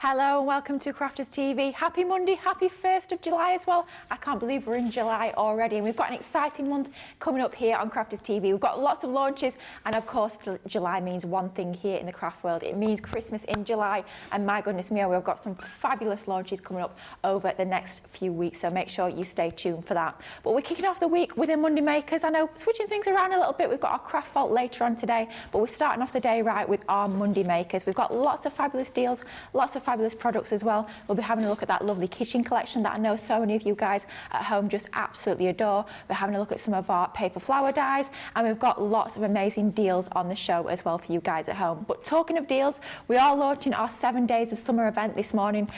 Hello and welcome to Crafters TV. Happy Monday, happy 1st of July as well. I can't believe we're in July already, and we've got an exciting month coming up here on Crafters TV. We've got lots of launches, and of course July means one thing here in the craft world. It means Christmas in July, and my goodness me, we've got some fabulous launches coming up over the next few weeks, so make sure you stay tuned for that. But we're kicking off the week with the Monday Makers. I know, switching things around a little bit, we've got our craft vault later on today, but we're starting off the day right with our Monday Makers. We've got lots of fabulous deals, lots of fabulous products as well. We'll be having a look at that lovely kitchen collection that I know so many of you guys at home just absolutely adore. We're having a look at some of our paper flower dies, and we've got lots of amazing deals on the show as well for you guys at home. But talking of deals, we are launching our 7 days of summer event this morning.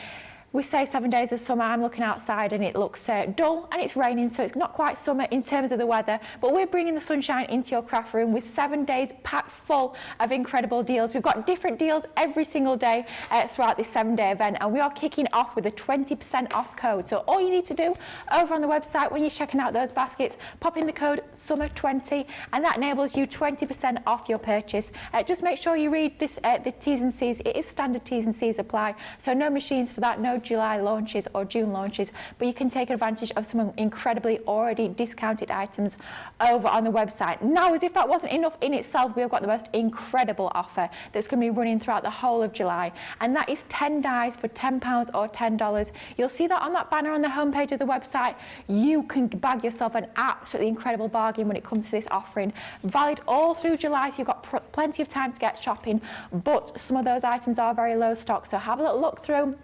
We say 7 days of summer. I'm looking outside and it looks dull and it's raining, so it's not quite summer in terms of the weather, but we're bringing the sunshine into your craft room with 7 days packed full of incredible deals. We've got different deals every single day throughout this 7-day event, and we are kicking off with a 20% off code. So all you need to do over on the website when you're checking out those baskets, pop in the code SUMMER20, and that enables you 20% off your purchase. Just make sure you read this, the T's and C's. It is standard T's and C's apply, so no machines for that, no July launches or June launches, but you can take advantage of some incredibly already discounted items over on the website. Now, as if that wasn't enough in itself, we've got the most incredible offer that's going to be running throughout the whole of July, and that is 10 dies for £10 or $10. You'll see that on that banner on the homepage of the website. You can bag yourself an absolutely incredible bargain when it comes to this offering, valid all through July, so you've got plenty of time to get shopping, but some of those items are very low stock, so have a little look through,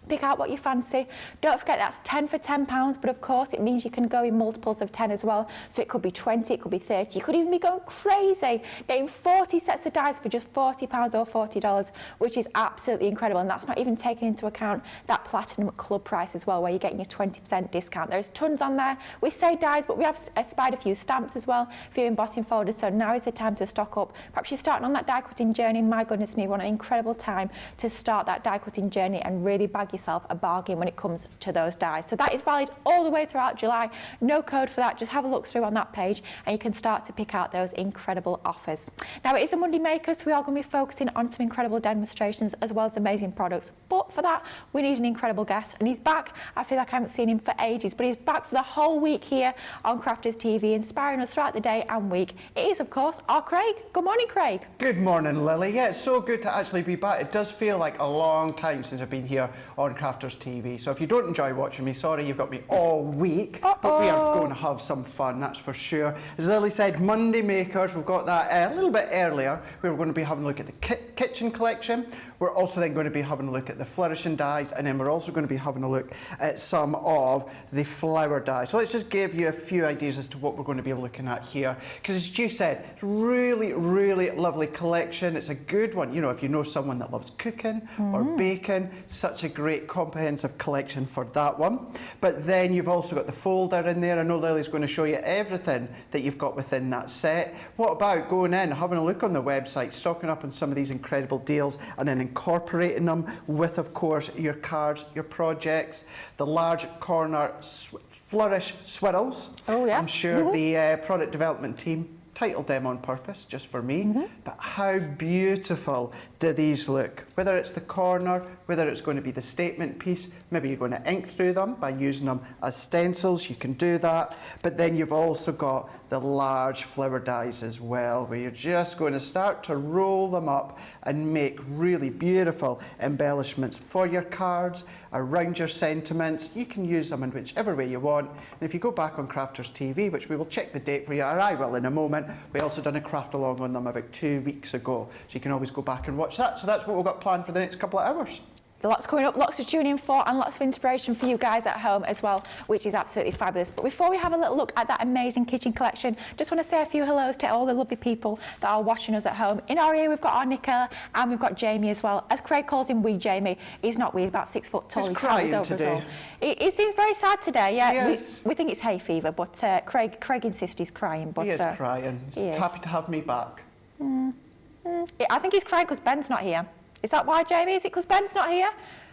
pick out what you fancy. Don't forget that's 10 for £10, but of course it means you can go in multiples of 10 as well. So it could be 20, it could be 30, you could even be going crazy, getting 40 sets of dies for just £40 or $40, which is absolutely incredible. And that's not even taking into account that Platinum Club price as well, where you're getting your 20% discount. There's tons on there. We say dies, but we have spied a few stamps as well for your embossing folders, so now is the time to stock up. Perhaps you're starting on that die cutting journey. My goodness me, what an incredible time to start that die cutting journey and really bag yourself a bargain when it comes to those dies. So that is valid all the way throughout July. No code for that. Just have a look through on that page and you can start to pick out those incredible offers. Now, it is a Monday Maker, so we are going to be focusing on some incredible demonstrations as well as amazing products. But for that, we need an incredible guest, and he's back. I feel like I haven't seen him for ages, but he's back for the whole week here on Crafters TV, inspiring us throughout the day and week. It is, of course, our Craig. Good morning, Craig. Good morning, Lily. Yeah, it's so good to actually be back. It does feel like a long time since I've been here on Crafters TV. So if you don't enjoy watching me, sorry, you've got me all week. But we are going to have some fun, that's for sure. As Lily said, Monday Makers, we've got that a little bit earlier. We're going to be having a look at the kitchen collection. We're also then going to be having a look at the flourishing dies, and then we're also going to be having a look at some of the flower dies. So let's just give you a few ideas as to what we're going to be looking at here. Because as Stu said, it's a really, really lovely collection. It's a good one. You know, if you know someone that loves cooking or baking, such a great comprehensive collection for that one. But then you've also got the folder in there. I know Lily's going to show you everything that you've got within that set. What about going in, having a look on the website, stocking up on some of these incredible deals, and then incorporating them with, of course, your cards, your projects, the large corner Flourish swirls. Oh, yes. I'm sure the product development team titled them on purpose, just for me. But how beautiful do these look? Whether it's the corner, whether it's going to be the statement piece, maybe you're going to ink through them by using them as stencils, you can do that. But then you've also got the large flower dies as well, where you're just going to start to roll them up and make really beautiful embellishments for your cards, around your sentiments. You can use them in whichever way you want. And if you go back on Crafters TV, which we will check the date for you, or I will in a moment, we also done a craft along on them about 2 weeks ago. So you can always go back and watch that. So that's what we've got planned for the next couple of hours. Lots coming up, lots to tune in for, and lots of inspiration for you guys at home as well, which is absolutely fabulous. But before we have a little look at that amazing kitchen collection, just want to say a few hellos to all the lovely people that are watching us at home. In our ear, we've got our Nicola, and we've got Jamie as well. As Craig calls him, wee Jamie. He's not wee, he's about 6 foot tall. He's crying today. He seems very sad today, yeah. Yes. We think it's hay fever, but Craig insists he's crying. But he is crying. He's happy to have me back. I think he's crying because Ben's not here. Is that why, Jamie? Is it because Ben's not here?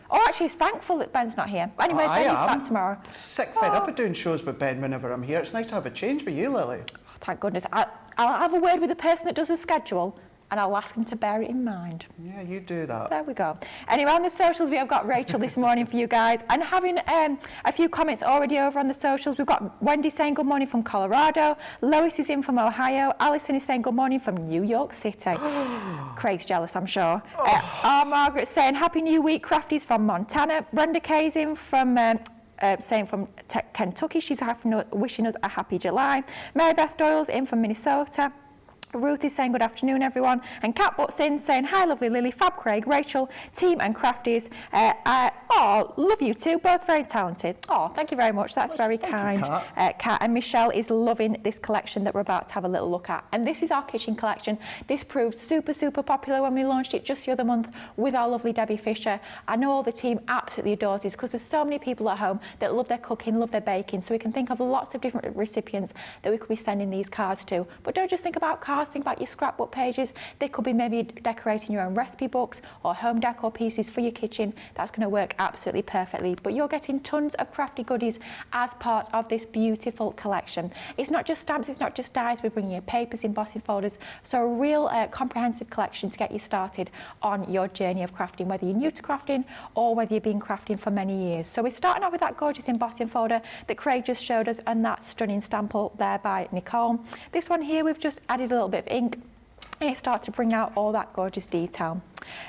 Or actually, he's thankful that Ben's not here. Anyway, Ben is back tomorrow. Sick fed up of doing shows with Ben whenever I'm here. It's nice to have a change with you, Lily. Oh, thank goodness. I'll have a word with the person that does the schedule, and I'll ask them to bear it in mind. Yeah, you do that. There we go. Anyway, on the socials, we have got Rachel this morning for you guys, and having a few comments already over on the socials. We've got Wendy saying good morning from Colorado. Lois is in from Ohio. Alison is saying good morning from New York City. Craig's jealous, I'm sure. Margaret's saying happy new week, Crafties from Montana. Brenda Kay's in from saying from Kentucky. She's wishing us a happy July. Mary Beth Doyle's in from Minnesota. Ruth is saying good afternoon, everyone. And Kat Butts in saying hi, lovely Lily, Fab Craig, Rachel, team and Crafties. Love you too, both very talented. Oh, thank you very much. That's very kind. Kat. And Michelle is loving this collection that we're about to have a little look at. And this is our kitchen collection. This proved super, super popular when we launched it just the other month with our lovely Debbie Fisher. I know all the team absolutely adores this because there's so many people at home that love their cooking, love their baking. So we can think of lots of different recipients that we could be sending these cards to. But don't just think about cards. Think about your scrapbook pages. They could be maybe decorating your own recipe books or home decor pieces for your kitchen. That's going to work absolutely perfectly. But you're getting tons of crafty goodies as part of this beautiful collection. It's not just stamps, it's not just dies. We're bringing you papers, embossing folders. So a real comprehensive collection to get you started on your journey of crafting, whether you're new to crafting or whether you've been crafting for many years. So we're starting off with that gorgeous embossing folder that Craig just showed us, and that stunning stample there by Nicole. This one here, we've just added a little bit of ink and it starts to bring out all that gorgeous detail.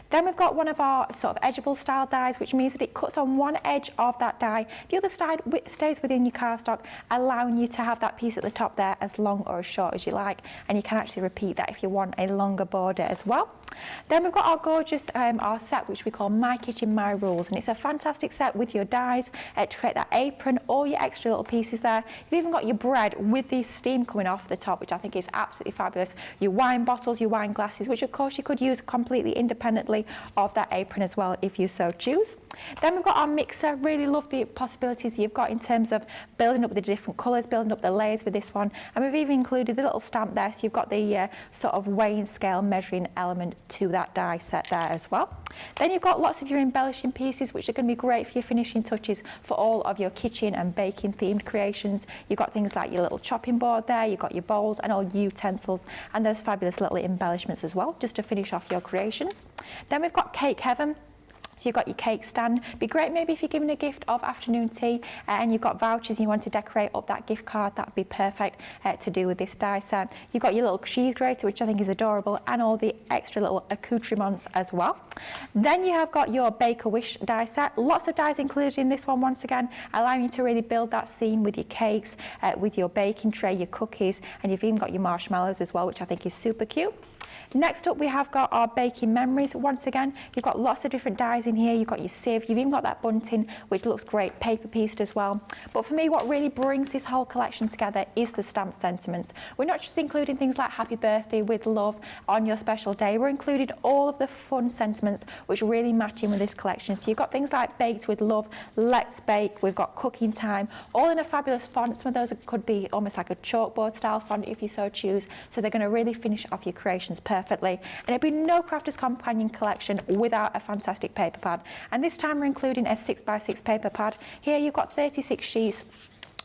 Then we've got one of our sort of edgeable style dies, which means that it cuts on one edge of that die. The other side stays within your cardstock, allowing you to have that piece at the top there as long or as short as you like. And you can actually repeat that if you want a longer border as well. Then we've got our gorgeous our set, which we call My Kitchen, My Rules. And it's a fantastic set with your dies to create that apron, all your extra little pieces there. You've even got your bread with the steam coming off the top, which I think is absolutely fabulous. Your wine bottles, your wine glasses, which of course you could use completely independently of that apron as well if you so choose. Then we've got our mixer. Really love the possibilities you've got in terms of building up the different colours, building up the layers with this one. And we've even included the little stamp there, so you've got the sort of weighing scale measuring element to that die set there as well. Then you've got lots of your embellishing pieces, which are going to be great for your finishing touches for all of your kitchen and baking themed creations. You've got things like your little chopping board there, you've got your bowls and all utensils, and those fabulous little embellishments as well, just to finish off your creations. Then we've got Cake Heaven. So you've got your cake stand. Be great maybe if you're giving a gift of afternoon tea and you've got vouchers and you want to decorate up that gift card. That would be perfect to do with this die set. You've got your little cheese grater, which I think is adorable, and all the extra little accoutrements as well. Then you have got your Bake-A-Wish die set. Lots of dies included in this one once again, allowing you to really build that scene with your cakes, with your baking tray, your cookies, and you've even got your marshmallows as well, which I think is super cute. Next up, we have got our baking memories. Once again, you've got lots of different dies in here. You've got your sieve, you've even got that bunting, which looks great, paper pieced as well. But for me, what really brings this whole collection together is the stamp sentiments. We're not just including things like happy birthday, with love, on your special day. We're including all of the fun sentiments which really match in with this collection. So you've got things like baked with love, let's bake, we've got cooking time, all in a fabulous font. Some of those could be almost like a chalkboard style font if you so choose. So they're going to really finish off your creations perfectly. And it'd be no Crafters Companion collection without a fantastic paper pad. And this time we're including a 6x6 paper pad. Here you've got 36 sheets,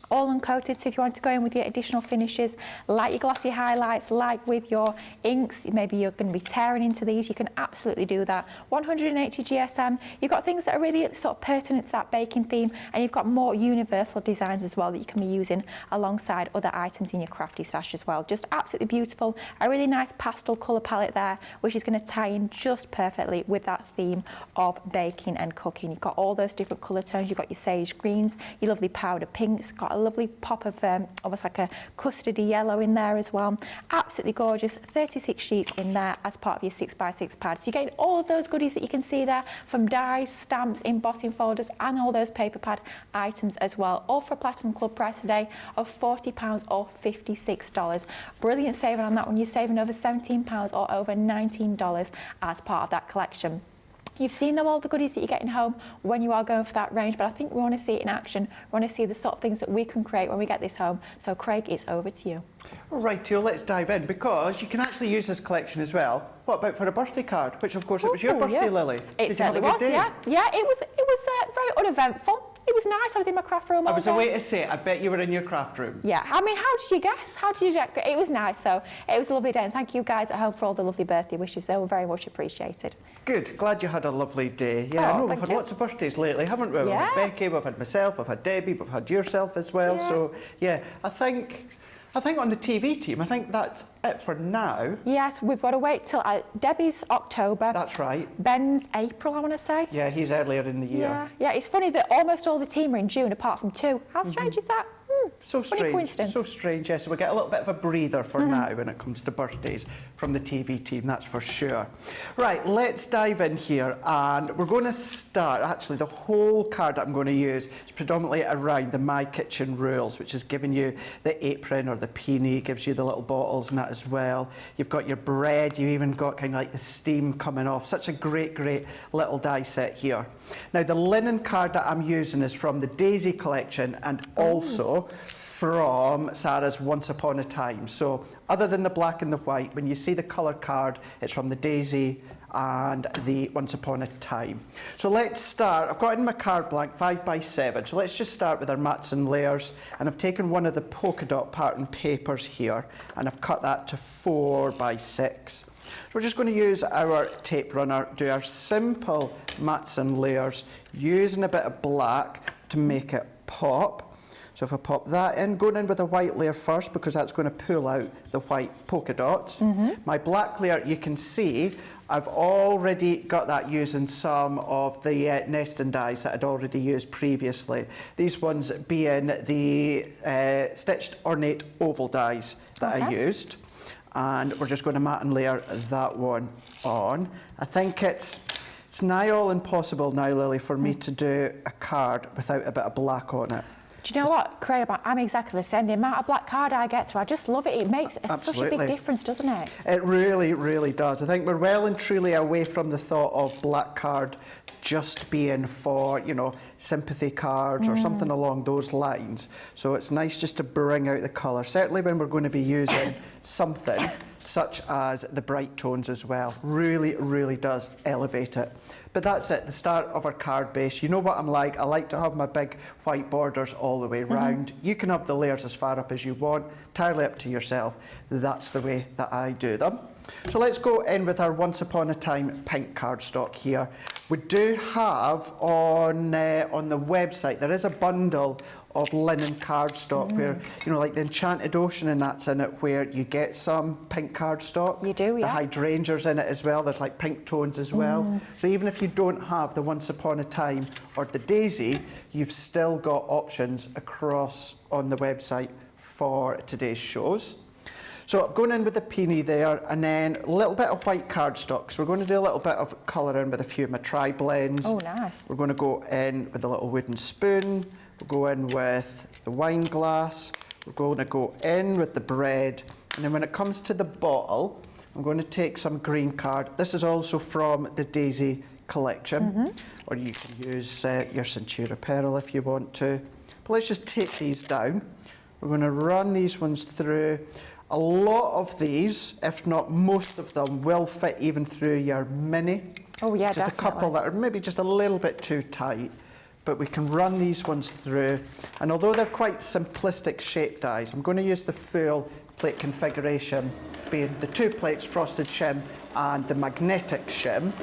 all uncoated, so if you want to go in with your additional finishes, like your glossy highlights, like with your inks, maybe you're going to be tearing into these, you can absolutely do that. 180 GSM, you've got things that are really sort of pertinent to that baking theme, and you've got more universal designs as well that you can be using alongside other items in your crafty stash as well. Just absolutely beautiful, a really nice pastel colour palette there, which is going to tie in just perfectly with that theme of baking and cooking. You've got all those different colour tones, you've got your sage greens, your lovely powder pinks, got a lovely pop of almost like a custardy yellow in there as well. Absolutely gorgeous. 36 sheets in there as part of your 6x6 pad. So you're getting all of those goodies that you can see there, from dies, stamps, embossing folders, and all those paper pad items as well, all for a Platinum Club price today of £40 or $56. Brilliant saving on that one. You're saving over £17 or over $19 as part of that collection. You've seen all the goodies that you're getting home when you are going for that range, but I think we want to see it in action. We want to see the sort of things that we can create when we get this home. So Craig, it's over to you. Right, Teal, let's dive in, because you can actually use this collection as well. What about for a birthday card? Which of course it was your birthday, Lily. It certainly was, yeah. Yeah, it was very uneventful. It was nice. I was in my craft room all I was day. away to say, I bet you were in your craft room. Yeah, I mean, how did you guess? How did you decorate? It was nice, so it was a lovely day, and thank you guys at home for all the lovely birthday wishes. They were very much appreciated. Good, glad you had a lovely day. Yeah, Oh, I know, we've thank had you. lots of birthdays lately, haven't we? We've Yeah. had Becky, we've had myself, we've had Debbie, we've had yourself as well. Yeah. So, yeah, I think on the TV team, I think that's it for now. Yes, we've got to wait till Debbie's October. That's right. Ben's April, I want to say. Yeah, he's earlier in the year. Yeah, yeah. It's funny that almost all the team are in June, apart from 2. How strange is that? So Funny strange, coincidence. so strange. Yes, so we get a little bit of a breather for now when it comes to birthdays from the TV team, that's for sure. Right, let's dive in here, and we're going to start. Actually, the whole card that I'm going to use is predominantly around the My Kitchen rules, which is giving you the apron or the peony, gives you the little bottles and that as well. You've got your bread. You even got kind of like the steam coming off. Such a great, great little die set here. Now, the linen card that I'm using is from the Daisy collection and also from Sarah's Once Upon a Time. So other than the black and the white, when you see the colour card, it's from the Daisy and the Once Upon a Time. So let's start. I've got in my card blank 5x7. So let's just start with our mats and layers. And I've taken one of the polka dot pattern papers here and I've cut that to 4x6. So we're just going to use our tape runner, do our simple mats and layers, using a bit of black to make it pop. So if I pop that in, going in with a white layer first because that's going to pull out the white polka dots. My black layer, you can see, I've already got that using some of the nesting dies that I'd already used previously. These ones being the stitched ornate oval dies that I used. And we're just going to mat and layer that one on. I think it's nigh all impossible now, Lily, for me to do a card without a bit of black on it. Do you know what, Craig? I'm exactly the same. The amount of black card I get through, I just love it. It makes such a big difference, doesn't it? It really, really does. I think we're well and truly away from the thought of black card just being for, you know, sympathy cards or something along those lines. So it's nice just to bring out the colour, certainly when we're going to be using something such as the bright tones as well. Really, really does elevate it. But that's it, the start of our card base. You know what I'm like. I like to have my big white borders all the way round. You can have the layers as far up as you want, entirely up to yourself. That's the way that I do them. So let's go in with our Once Upon a Time pink cardstock here. We do have on the website, there is a bundle of linen cardstock where, you know, like the Enchanted Ocean and that's in it, where you get some pink cardstock. You do, yeah. The hydrangeas in it as well. There's like pink tones as well. So even if you don't have the Once Upon a Time or the Daisy, you've still got options across on the website for today's shows. So I'm going in with the peony there, and then a little bit of white cardstock. So we're going to do a little bit of colour in with a few of my tri-blends. Oh, nice. We're going to go in with a little wooden spoon. We'll go in with the wine glass. We're going to go in with the bread. And then when it comes to the bottle, I'm going to take some green card. This is also from the Daisy collection. Or you can use your Centura Pearl if you want to. But let's just take these down. We're going to run these ones through. A lot of these, if not most of them, will fit even through your mini. Oh yeah, just definitely. a couple that are maybe just a little bit too tight, but we can run these ones through. And although they're quite simplistic shape dies, I'm going to use the full plate configuration, being the 2 plates frosted shim and the magnetic shim.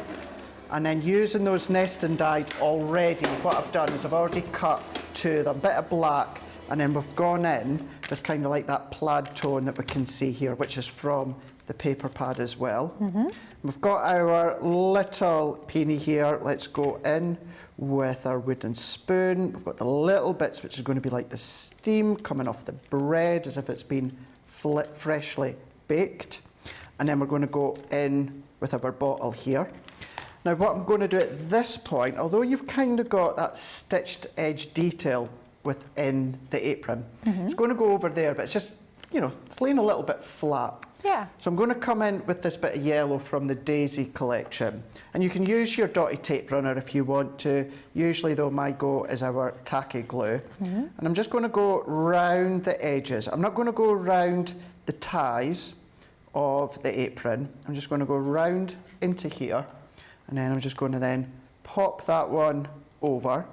And then using those nesting dies already, what I've done is I've already cut to them, a bit of black, and then we've gone in with kind of like that plaid tone that we can see here, which is from the paper pad as well. We've got our little peony here. Let's go in with our wooden spoon. We've got the little bits, which is going to be like the steam coming off the bread as if it's been freshly baked. And then we're going to go in with our bottle here. Now what I'm going to do at this point, although you've kind of got that stitched edge detail within the apron, it's going to go over there, but it's just, you know, it's laying a little bit flat. Yeah. So I'm going to come in with this bit of yellow from the Daisy collection. And you can use your dotty tape runner if you want to. Usually though, my go is our tacky glue. And I'm just going to go round the edges. I'm not going to go round the ties of the apron. I'm just going to go round into here. And then I'm just going to then pop that one over.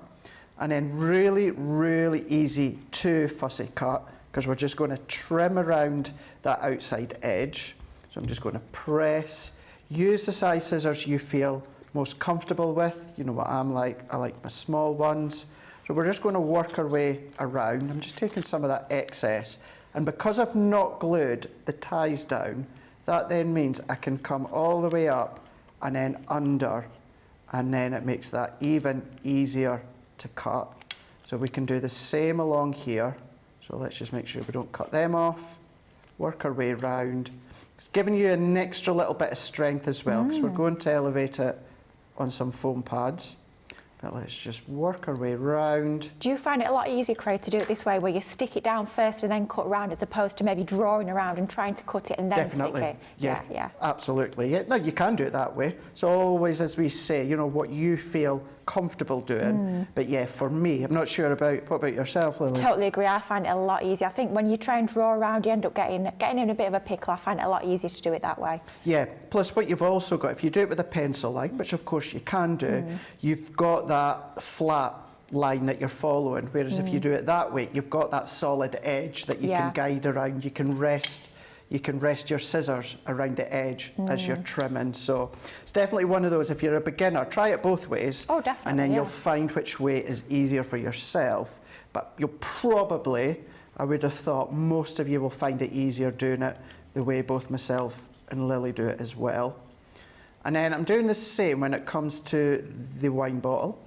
And then really, really easy to fussy cut, because we're just going to trim around that outside edge. So I'm just going to press. Use the size scissors you feel most comfortable with. You know what I'm like. I like my small ones. So we're just going to work our way around. I'm just taking some of that excess. And because I've not glued the ties down, that then means I can come all the way up and then under. And then it makes that even easier to cut. So we can do the same along here. So let's just make sure we don't cut them off. Work our way around. It's giving you an extra little bit of strength as well, because we're going to elevate it on some foam pads. But let's just work our way around. Do you find it a lot easier, Craig, to do it this way, where you stick it down first and then cut around, as opposed to maybe drawing around and trying to cut it and then Definitely. stick it? Yeah, absolutely. Yeah, no, you can do it that way. So always, as we say, you know, what you feel comfortable doing. But yeah, for me, I'm not sure about, what about yourself, Lily? Totally agree. I find it a lot easier. I think when you try and draw around, you end up getting in a bit of a pickle. I find it a lot easier to do it that way. Yeah, plus what you've also got, if you do it with a pencil line, which of course you can do, you've got that flat line that you're following, whereas if you do it that way, you've got that solid edge that you can guide around. You can rest your scissors around the edge as you're trimming. So it's definitely one of those, if you're a beginner, try it both ways. Oh, definitely. And then you'll find which way is easier for yourself. But you'll probably, I would have thought, most of you will find it easier doing it the way both myself and Lily do it as well. And then I'm doing the same when it comes to the wine bottle,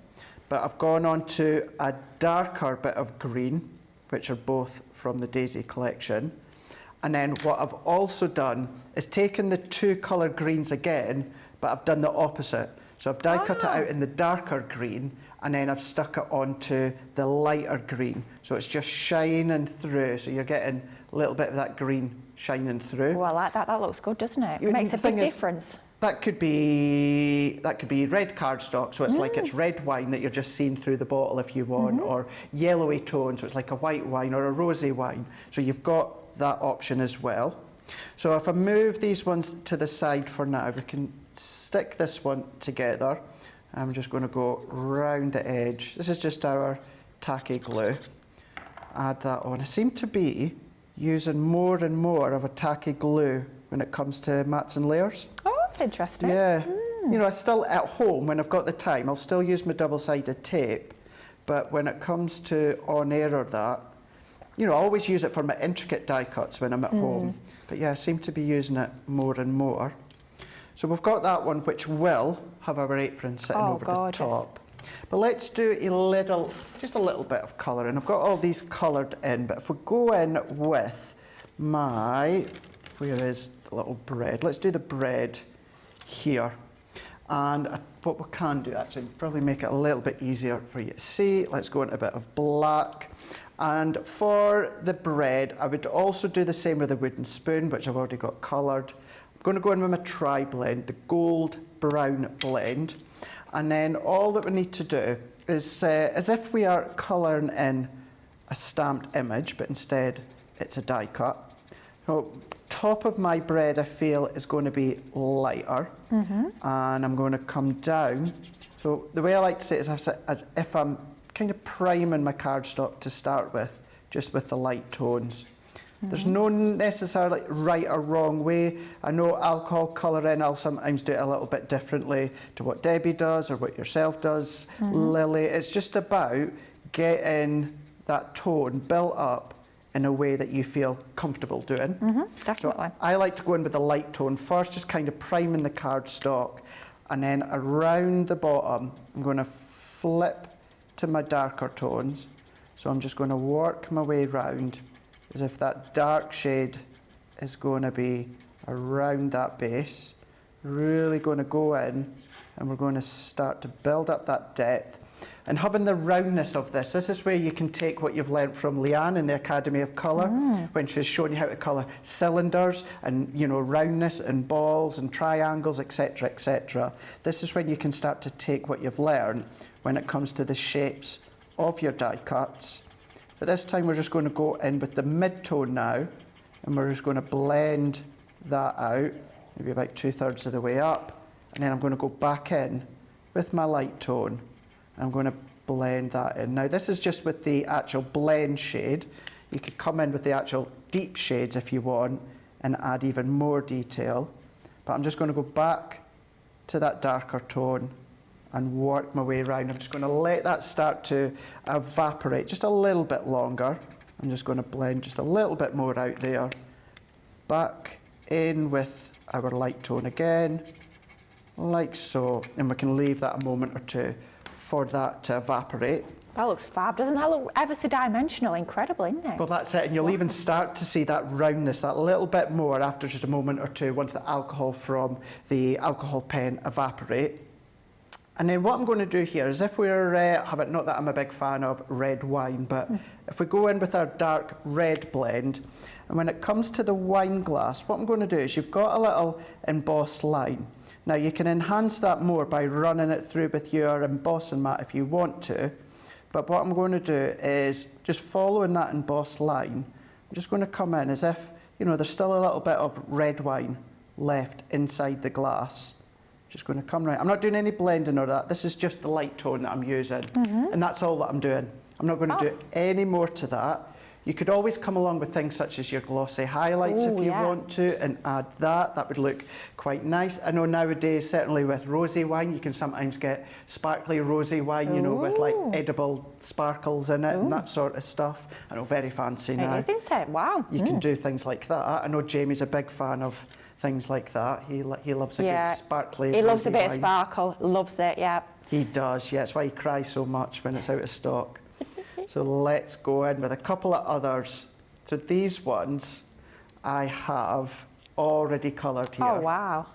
but I've gone on to a darker bit of green, which are both from the Daisy collection. And then what I've also done is taken the two colour greens again, but I've done the opposite. So I've die cut it out in the darker green, and then I've stuck it onto the lighter green. So it's just shining through. So you're getting a little bit of that green shining through. Oh, I like that. That looks good, doesn't it? It makes a big difference. That could be red cardstock, so it's like it's red wine that you're just seeing through the bottle if you want, or yellowy tone, so it's like a white wine or a rosy wine. So you've got that option as well. So if I move these ones to the side for now, we can stick this one together. I'm just going to go round the edge. This is just our tacky glue. Add that on. I seem to be using more and more of a tacky glue when it comes to mats and layers. Oh, that's interesting. Yeah. You know, I still, at home, when I've got the time, I'll still use my double-sided tape. But when it comes to on-air or that, you know, I always use it for my intricate die cuts when I'm at home. But yeah, I seem to be using it more and more. So we've got that one, which will have our apron sitting over the top. But let's do just a little bit of colouring. I've got all these coloured in, but if we go in with where is the little bread? Let's do the bread here. And what we can do, actually, probably make it a little bit easier for you to see. Let's go into a bit of black. And for the bread, I would also do the same with the wooden spoon, which I've already got coloured. I'm going to go in with my tri-blend, the gold-brown blend. And then all that we need to do is, as if we are colouring in a stamped image, but instead it's a die cut. So top of my bread, I feel, is going to be lighter. And I'm going to come down. So the way I like to say it is as if I'm kind of priming my cardstock to start with, just with the light tones. There's no necessarily right or wrong way. I know alcohol colouring, I'll sometimes do it a little bit differently to what Debbie does or what yourself does, Lily. It's just about getting that tone built up in a way that you feel comfortable doing. Definitely. So I like to go in with the light tone first, just kind of priming the cardstock, and then around the bottom, I'm going to flip to my darker tones. So I'm just going to work my way round as if that dark shade is going to be around that base. Really going to go in, and we're going to start to build up that depth. And having the roundness of this is where you can take what you've learnt from Leanne in the Academy of Colour, when she's showing you how to colour cylinders and, you know, roundness and balls and triangles, etc., etc. This is when you can start to take what you've learned when it comes to the shapes of your die cuts. But this time we're just going to go in with the mid-tone now, and we're just going to blend that out, maybe about 2/3 of the way up, and then I'm going to go back in with my light tone. I'm going to blend that in. Now this is just with the actual blend shade. You could come in with the actual deep shades if you want and add even more detail. But I'm just going to go back to that darker tone and work my way around. I'm just going to let that start to evaporate just a little bit longer. I'm just going to blend just a little bit more out there. Back in with our light tone again, like so. And we can leave that a moment or two for that to evaporate. That looks fab. Doesn't that look ever so dimensional? Incredible, isn't it? Well, that's it. And you'll even start to see that roundness, that little bit more after just a moment or two once the alcohol from the alcohol pen evaporate. And then what I'm going to do here is if we're, not that I'm a big fan of red wine, but if we go in with our dark red blend, and when it comes to the wine glass, what I'm going to do is you've got a little embossed line. Now you can enhance that more by running it through with your embossing mat if you want to, but what I'm going to do is just following that embossed line, I'm just going to come in as if, you know, there's still a little bit of red wine left inside the glass. Just going to come right. I'm not doing any blending or that. This is just the light tone that I'm using. And that's all that I'm doing. I'm not going to do any more to that. You could always come along with things such as your glossy highlights if you want to and add that. That would look quite nice. I know nowadays, certainly with rosy wine, you can sometimes get sparkly rosy wine, you know, with like edible sparkles in it and that sort of stuff. I know, very fancy now. It is, isn't it? Wow. You can do things like that. I know Jamie's a big fan of things like that. He loves a good sparkly. He loves a bit wine. of sparkle. Loves it. Yeah. He does. Yeah, that's why he cries so much when it's out of stock. So let's go in with a couple of others. So these ones I have already coloured here. Oh wow.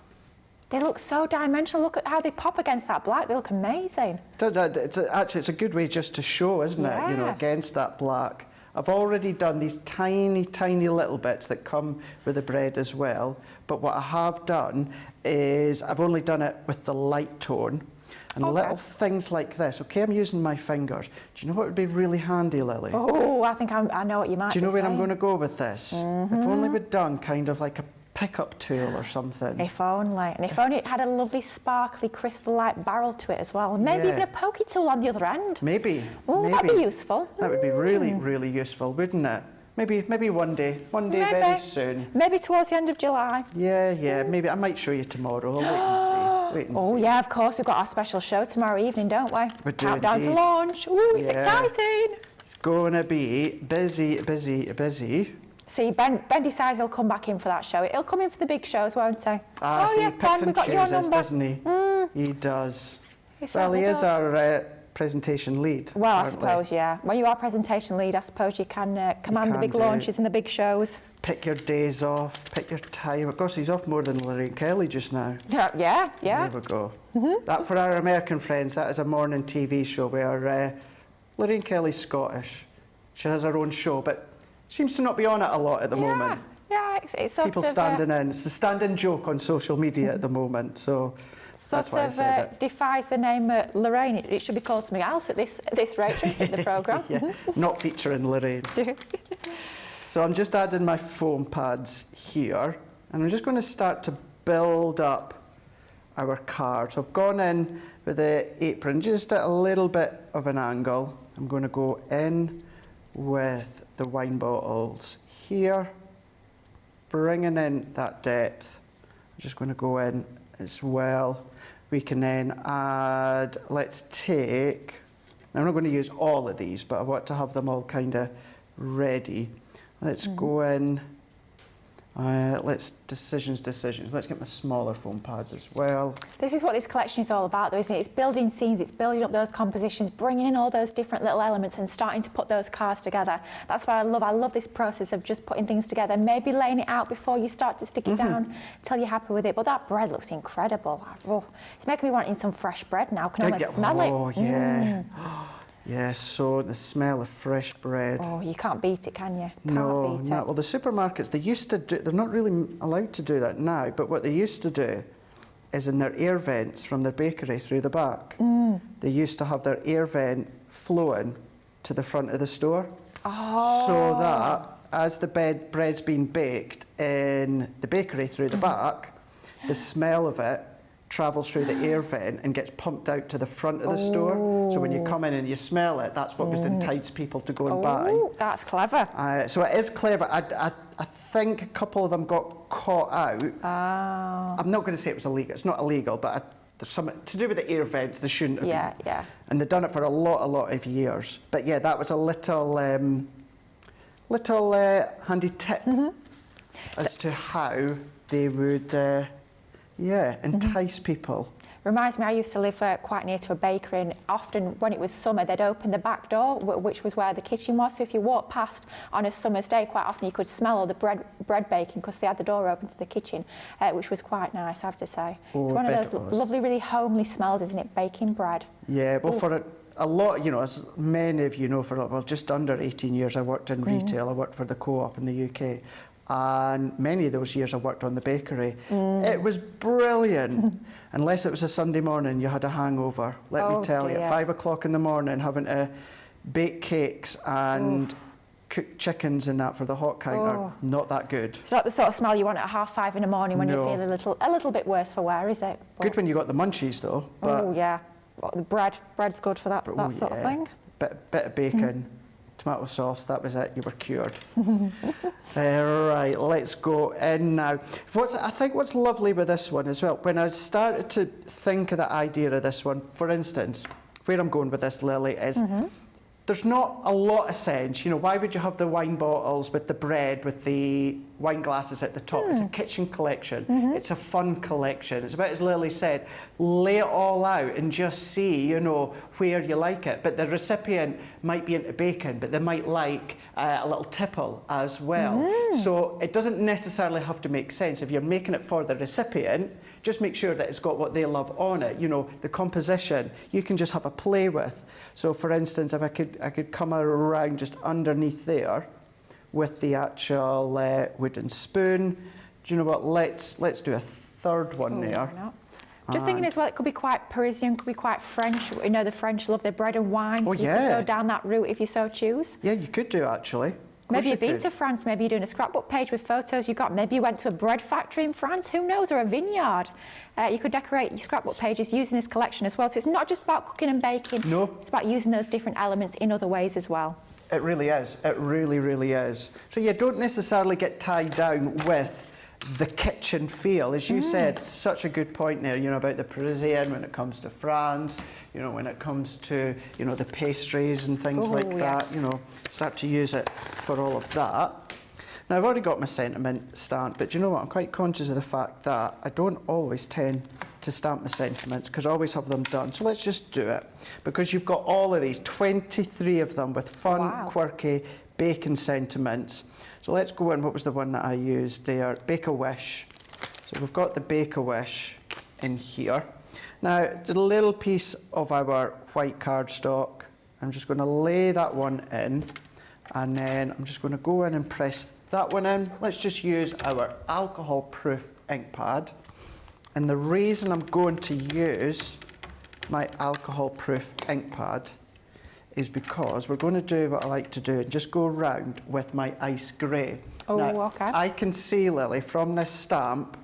They look so dimensional. Look at how they pop against that black. They look amazing. It's a good way just to show, isn't it? You know, against that black. I've already done these tiny, tiny little bits that come with the bread as well. But what I have done is I've only done it with the light tone and little things like this. Okay, I'm using my fingers. Do you know what would be really handy, Lily? Oh, I think I know what you might be saying. Do you know where I'm going to go with this? If only we'd done kind of like a pickup tool or something. If only. And if only it had a lovely sparkly crystal-like barrel to it as well. And maybe even a pokey tool on the other end. Maybe. Oh, that'd be useful. That would be really, really useful, wouldn't it? Maybe one day very soon. Maybe towards the end of July. Yeah, maybe. I might show you tomorrow. I'll wait and see. Oh yeah, of course. We've got our special show tomorrow evening, don't we? We do Countdown to indeed. launch. Ooh, it's exciting. It's going to be busy. See, Ben decides he'll come back in for that show. He'll come in for the big shows, won't he? Ah, oh, see, yes, he picks Ben, we and got your chooses, number. doesn't he? He does. He Well, he certainly is does. our presentation lead. Well, I suppose, yeah. When you are presentation lead, I suppose you can command the big launches and the big shows. Pick your days off, pick your time. Of course, he's off more than Lillian Kelly just now. Yeah. There we go. That, for our American friends, that is a morning TV show where Lillian Kelly's Scottish. She has her own show, but seems to not be on it a lot at the moment. Yeah, it's sort People of... standing in. It's the standing joke on social media at the moment, so that's why I said it. Defies the name Lorraine. It should be called something else at this rate, shouldn't it, the programme? Not featuring Lorraine. So I'm just adding my foam pads here, and I'm just going to start to build up our card. So I've gone in with the apron just at a little bit of an angle. I'm going to go in with the wine bottles here, bringing in that depth. I'm just going to go in as well. We can then add, let's take, I'm not going to use all of these, but I want to have them all kind of ready. Let's go in, decisions. Let's get my smaller foam pads as well. This is what this collection is all about, though, isn't it? It's building scenes, it's building up those compositions, bringing in all those different little elements and starting to put those cards together. That's what I love. I love this process of just putting things together, maybe laying it out before you start to stick it down until you're happy with it. But that bread looks incredible. Oh, it's making me wanting some fresh bread now. Can I smell it? Oh, yeah. Yeah, so the smell of fresh bread. Oh, you can't beat it, can you? No. Well, the supermarkets, they used to do, they're not really allowed to do that now, but what they used to do is in their air vents from their bakery through the back, they used to have their air vent flowing to the front of the store. Oh. So that as the bread's being baked in the bakery through the back, the smell of it travels through the air vent and gets pumped out to the front of the store. So when you come in and you smell it, that's what was to entice people to go and buy. Oh, that's clever. So it is clever. I think a couple of them got caught out. Oh. I'm not going to say it was illegal. It's not illegal, but there's something to do with the air vents. They shouldn't have been. Yeah. And they've done it for a lot of years. But yeah, that was a little handy tip as to how they would, entice people. Reminds me, I used to live quite near to a bakery, and often when it was summer, they'd open the back door, which was where the kitchen was. So if you walked past on a summer's day, quite often you could smell all the bread baking because they had the door open to the kitchen, which was quite nice, I have to say. Oh, it's one of those lovely, really homely smells, isn't it? Baking bread. Yeah, well, for a lot, you know, as many of you know, for just under 18 years I worked in retail. I worked for the Co-op in the UK. And many of those years I worked on the bakery. It was brilliant. Unless it was a Sunday morning, you had a hangover. Let me tell you, at 5 o'clock in the morning, having to bake cakes and cook chickens and that for the hot counter, not that good. It's not the sort of smell you want at 5:30 in the morning when you feel a little bit worse for wear, is it? Good when you got the munchies though. Oh yeah, well, the bread's good for that sort of thing. Bit of bacon. Tomato sauce, that was it, you were cured. Right, let's go in now. I think what's lovely with this one as well, when I started to think of the idea of this one, for instance, where I'm going with this, Lily, is there's not a lot of sense. You know, why would you have the wine bottles with the bread, with the wine glasses at the top? It's a kitchen collection. It's a fun collection. It's about, as Lily said, lay it all out and just see, you know, where you like it. But the recipient might be into bacon, but they might like a little tipple as well. So it doesn't necessarily have to make sense. If you're making it for the recipient, just make sure that it's got what they love on it. You know, the composition, you can just have a play with. So for instance, if I could come around just underneath there with the actual wooden spoon. Do you know what? Let's do a third one there. Just thinking as well, it could be quite Parisian, could be quite French. You know, the French love their bread and wine. Oh, so you could go down that route if you so choose. Yeah, you could do actually. Maybe you've been to France, maybe you're doing a scrapbook page with photos you got. Maybe you went to a bread factory in France, who knows, or a vineyard. You could decorate your scrapbook pages using this collection as well. So it's not just about cooking and baking. No. It's about using those different elements in other ways as well. It really is. It really, really is. So you don't necessarily get tied down with the kitchen feel. As you said, such a good point there, you know, about the Parisian when it comes to France, you know, when it comes to, you know, the pastries and things like that, you know, start to use it for all of that. Now, I've already got my sentiment stamped, but you know what? I'm quite conscious of the fact that I don't always tend to stamp my sentiments because I always have them done. So let's just do it, because you've got all of these, 23 of them with fun, quirky bacon sentiments. So let's go in. What was the one that I used there? Bake a Wish. So we've got the Bake a Wish in here. Now, just a little piece of our white cardstock. I'm just going to lay that one in, and then I'm just going to go in and press that one in. Let's just use our alcohol-proof ink pad. And the reason I'm going to use my alcohol-proof ink pad is because we're going to do what I like to do and just go round with my ice grey. Okay. I can see, Lily, from this stamp,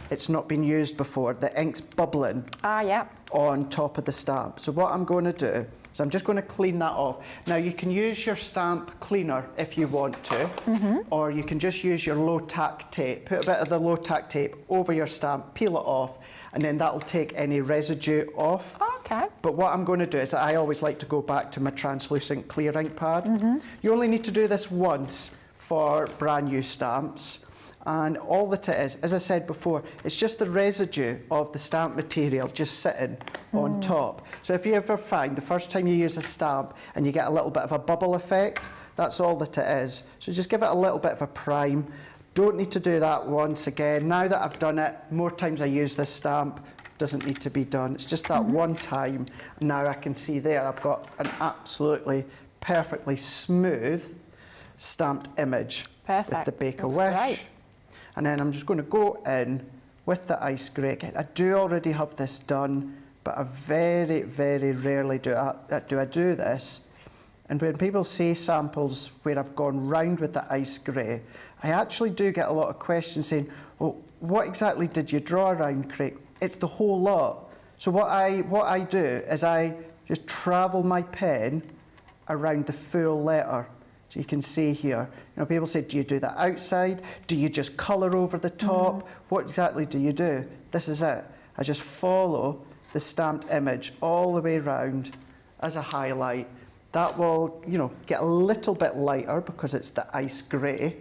it's not been used before. The ink's bubbling on top of the stamp. So what I'm going to do is I'm just going to clean that off. Now, you can use your stamp cleaner if you want to, or you can just use your low-tack tape. Put a bit of the low-tack tape over your stamp, peel it off, and then that'll take any residue off. Okay. But what I'm going to do is I always like to go back to my translucent clear ink pad. You only need to do this once for brand new stamps. And all that it is, as I said before, it's just the residue of the stamp material just sitting on top. So if you ever find the first time you use a stamp and you get a little bit of a bubble effect, that's all that it is. So just give it a little bit of a prime. Don't need to do that once again. Now that I've done it, more times I use this stamp, doesn't need to be done. It's just that one time. Now I can see there I've got an absolutely perfectly smooth stamped image with the Bake a Wish. Great. And then I'm just going to go in with the ice grey. I do already have this done, but I very, very rarely do I do this. And when people see samples where I've gone round with the ice grey, I actually do get a lot of questions saying, oh, what exactly did you draw around, Craig? It's the whole lot. So what I do is I just travel my pen around the full letter. So you can see here, you know, people say, do you do that outside? Do you just colour over the top? What exactly do you do? This is it. I just follow the stamped image all the way around as a highlight. That will, you know, get a little bit lighter because it's the ice grey.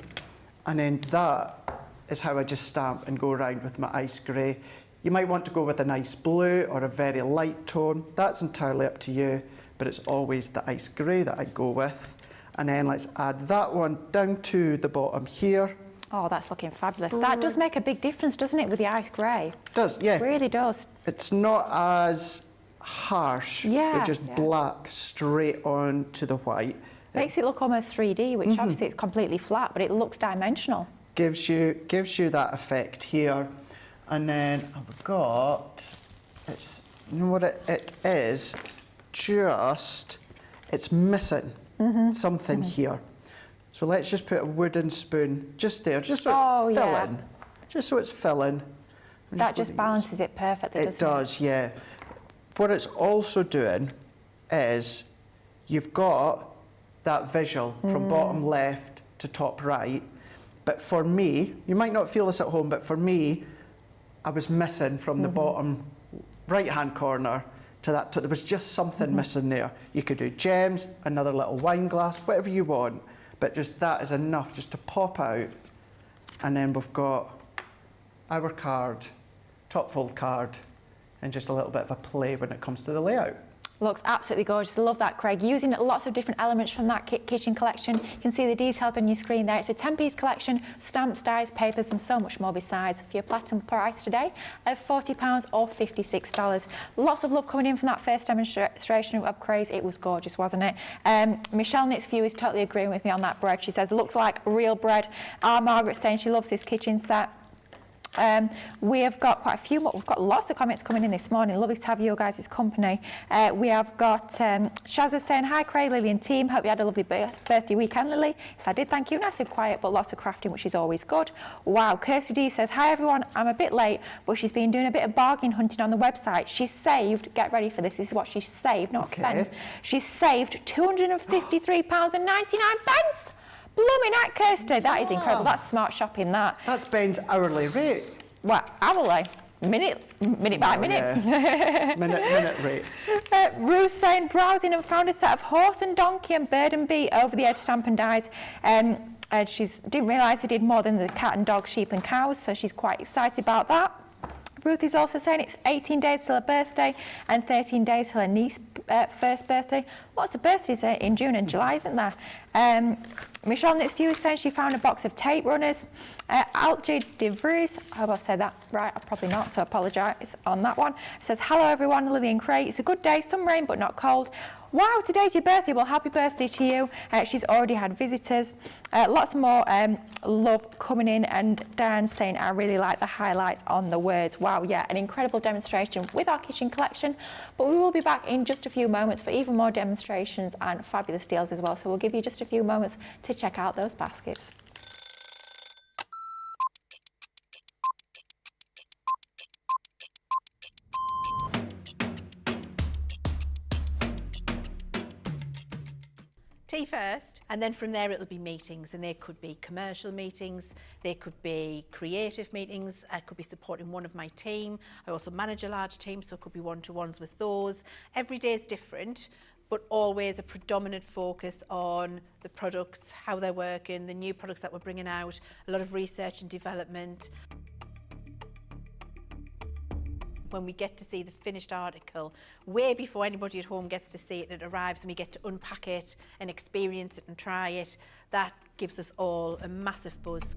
And then that is how I just stamp and go around with my ice grey. You might want to go with a nice blue or a very light tone. That's entirely up to you, but it's always the ice grey that I go with. And then let's add that one down to the bottom here. Oh, that's looking fabulous. That does make a big difference, doesn't it, with the ice grey? It does, yeah. It really does. It's not as harsh. Yeah. It's just black straight on to the white. Makes it look almost 3D, which obviously it's completely flat, but it looks dimensional. Gives you that effect here. And then I've got, it's, you know what it is? Just, it's missing something here. So let's just put a wooden spoon just there, just so it's filling. Just so it's filling. That just balances it perfectly, doesn't it? It does, yeah. What it's also doing is you've got that visual from bottom left to top right. But for me, you might not feel this at home, but for me, I was missing from the bottom right-hand corner to that. There was just something missing there. You could do gems, another little wine glass, whatever you want. But just that is enough just to pop out. And then we've got our card, top fold card, and just a little bit of a play when it comes to the layout. Looks absolutely gorgeous. I love that, Craig. Using lots of different elements from that kitchen collection. You can see the details on your screen there. It's a 10-piece collection, stamps, dies, papers, and so much more besides. For your platinum price today of £40 or $56. Lots of love coming in from that first demonstration of Craig's. It was gorgeous, wasn't it? Michelle Knits View is totally agreeing with me on that bread. She says, it looks like real bread. Margaret's saying she loves this kitchen set. We have got quite a few more. We've got lots of comments coming in this morning. Lovely to have you guys' company. We have got Shazza saying, hi Craig, Lily and team. Hope you had a lovely birthday weekend, Lily. Yes, I did, thank you. Nice and quiet, but lots of crafting, which is always good. Wow, Kirsty D says, hi everyone, I'm a bit late, but she's been doing a bit of bargain hunting on the website. She's saved, get ready for this, this is what she's saved, not spent. She's saved £253.99. Blooming heck, Kirsty, that is incredible. That's smart shopping, that. That's Ben's hourly rate. What, hourly? Minute by minute. Yeah. minute rate. Ruth saying, browsing and found a set of horse and donkey and bird and bee over the edge stamp and dies. And she didn't realise they did more than the cat and dog, sheep and cows, so she's quite excited about that. Ruth is also saying it's 18 days till her birthday and 13 days till her niece's first birthday. Lots of birthdays in June and July, isn't there? Michelle Knits View is saying she found a box of tape runners. Algie de Vries, I hope I've said that right, I've probably not, so I apologise on that one. It says, hello everyone, Lily and Craig. It's a good day, some rain but not cold. Wow, today's your birthday. Well, happy birthday to you. She's already had visitors. Lots more love coming in, and Dan saying, I really like the highlights on the words. Wow, yeah, an incredible demonstration with our kitchen collection. But we will be back in just a few moments for even more demonstrations and fabulous deals as well. So we'll give you just a few moments to check out those baskets. Tea first, and then from there it'll be meetings, and they could be commercial meetings, they could be creative meetings, I could be supporting one of my team. I also manage a large team, so it could be one-to-ones with those. Every day is different, but always a predominant focus on the products, how they're working, the new products that we're bringing out, a lot of research and development. When we get to see the finished article, way before anybody at home gets to see it, it arrives and we get to unpack it and experience it and try it, that gives us all a massive buzz.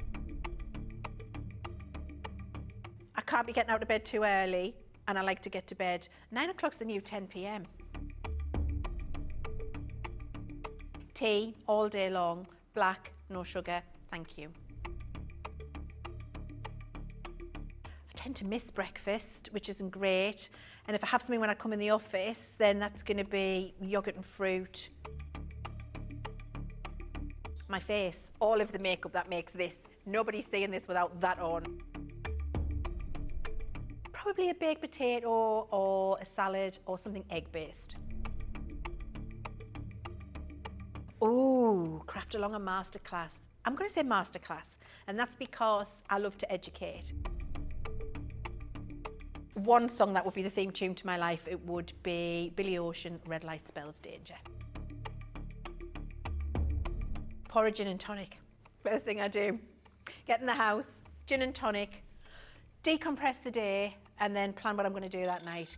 I can't be getting out of bed too early, and I like to get to bed. 9 o'clock's the new 10 p.m. Tea all day long, black, no sugar, thank you. I tend to miss breakfast, which isn't great, and if I have something when I come in the office, then that's going to be yogurt and fruit. My face, all of the makeup that makes this, nobody's seeing this without that on. probably a baked potato or a salad or something egg-based. Oh, craft along a masterclass. I'm going to say masterclass, and that's because I love to educate. One song that would be the theme tune to my life, it would be Billy Ocean, Red Light Spells Danger. Pour a gin and tonic. First thing I do. Get in the house, gin and tonic, decompress the day, and then plan what I'm going to do that night.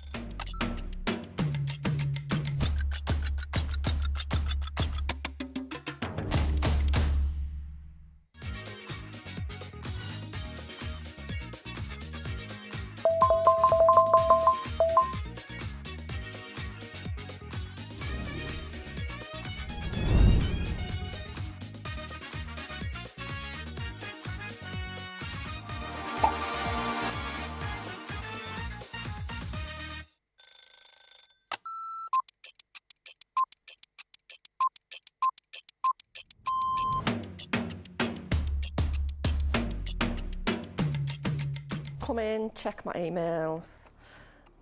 Come in, check my emails,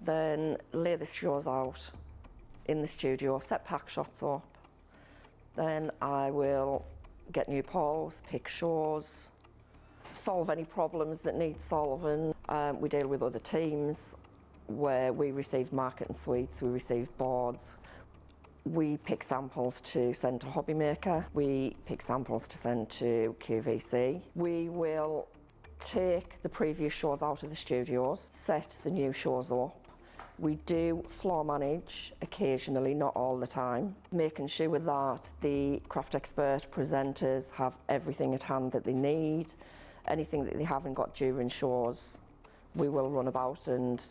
then lay the shows out in the studio, set pack shots up. Then I will get new polls, pick shows, solve any problems that need solving. We deal with other teams where we receive marketing suites, we receive boards. We pick samples to send to Hobby Maker. We pick samples to send to QVC. We will take the previous shows out of the studios, set the new shows up. We do floor manage occasionally, not all the time, making sure that the craft expert presenters have everything at hand that they need. Anything that they haven't got during shows, we will run about and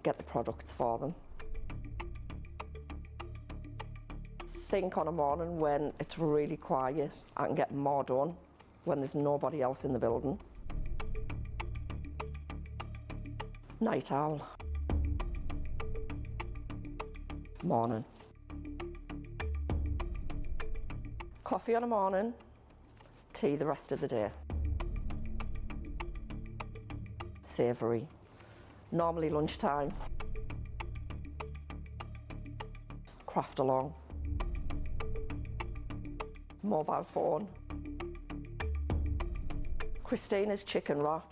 get the products for them. Think on a morning when it's really quiet, I can get more done when there's nobody else in the building. Night owl. Morning. Coffee on a morning, tea the rest of the day. Savoury. Normally lunchtime. Craft along. Mobile phone. Christina's chicken wrap.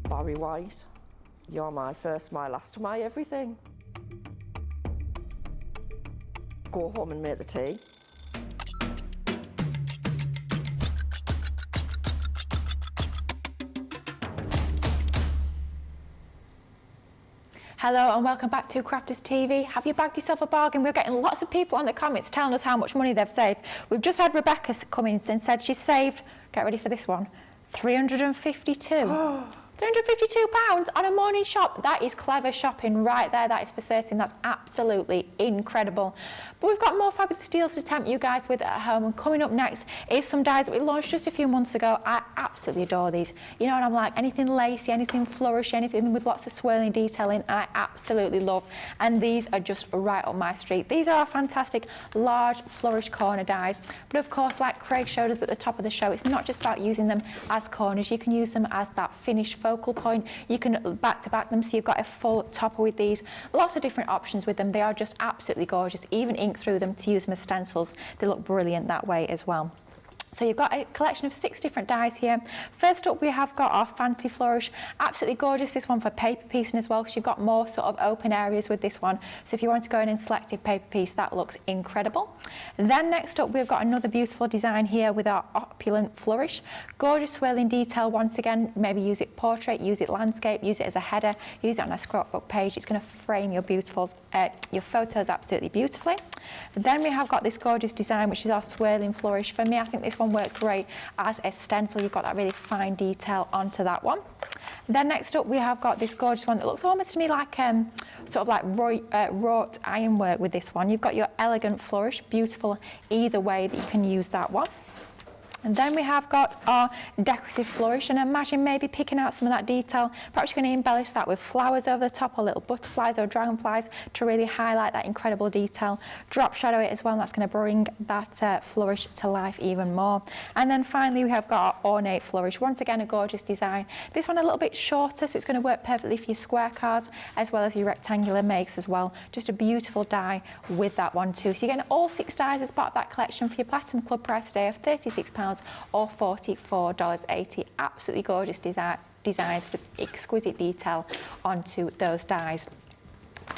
Barry White, you're my first, my last, my everything. Go home and make the tea. Hello and welcome back to Crafters TV. Have you bagged yourself a bargain? We're getting lots of people on the comments telling us how much money they've saved. We've just had Rebecca come in and said she's saved, get ready for this one, £352. £352 on a morning shop. That is clever shopping right there. That is for certain. That's absolutely incredible. But we've got more fabulous deals to tempt you guys with at home. And coming up next is some dies that we launched just a few months ago. I absolutely adore these. You know what I'm like? Anything lacy, anything flourishy, anything with lots of swirling detailing, I absolutely love. And these are just right up my street. These are our fantastic large flourish corner dies. But of course, like Craig showed us at the top of the show, it's not just about using them as corners. You can use them as that finished focal point. You can back to back them, so you've got a full topper with these. Lots of different options with them. They are just absolutely gorgeous. Even ink through them to use them as stencils. They look brilliant that way as well. So you've got a collection of 6 different dies here. First up, we have got our Fancy Flourish. Absolutely gorgeous, this one for paper piecing as well, because you've got more sort of open areas with this one. So if you want to go in and selective paper piece, that looks incredible. And then next up, we've got another beautiful design here with our Opulent Flourish. Gorgeous swirling detail once again. Maybe use it portrait, use it landscape, use it as a header, use it on a scrapbook page. It's going to frame your your photos absolutely beautifully. And then we have got this gorgeous design, which is our Swirling Flourish. For me, I think this one works great as a stencil. You've got that really fine detail onto that one. Then next up, we have got this gorgeous one that looks almost to me like sort of like wrought ironwork with this one. You've got your Elegant Flourish, beautiful either way that you can use that one. And then we have got our decorative flourish, and imagine maybe picking out some of that detail. Perhaps you're going to embellish that with flowers over the top, or little butterflies or dragonflies to really highlight that incredible detail. Drop shadow it as well, and that's going to bring that flourish to life even more. And then finally we have got our ornate flourish. Once again, a gorgeous design. This one a little bit shorter, so it's going to work perfectly for your square cards as well as your rectangular makes as well. Just a beautiful die with that one too. So you're getting all 6 dies as part of that collection for your Platinum Club price today of £36 or $44.80. Absolutely gorgeous designs with exquisite detail onto those dies.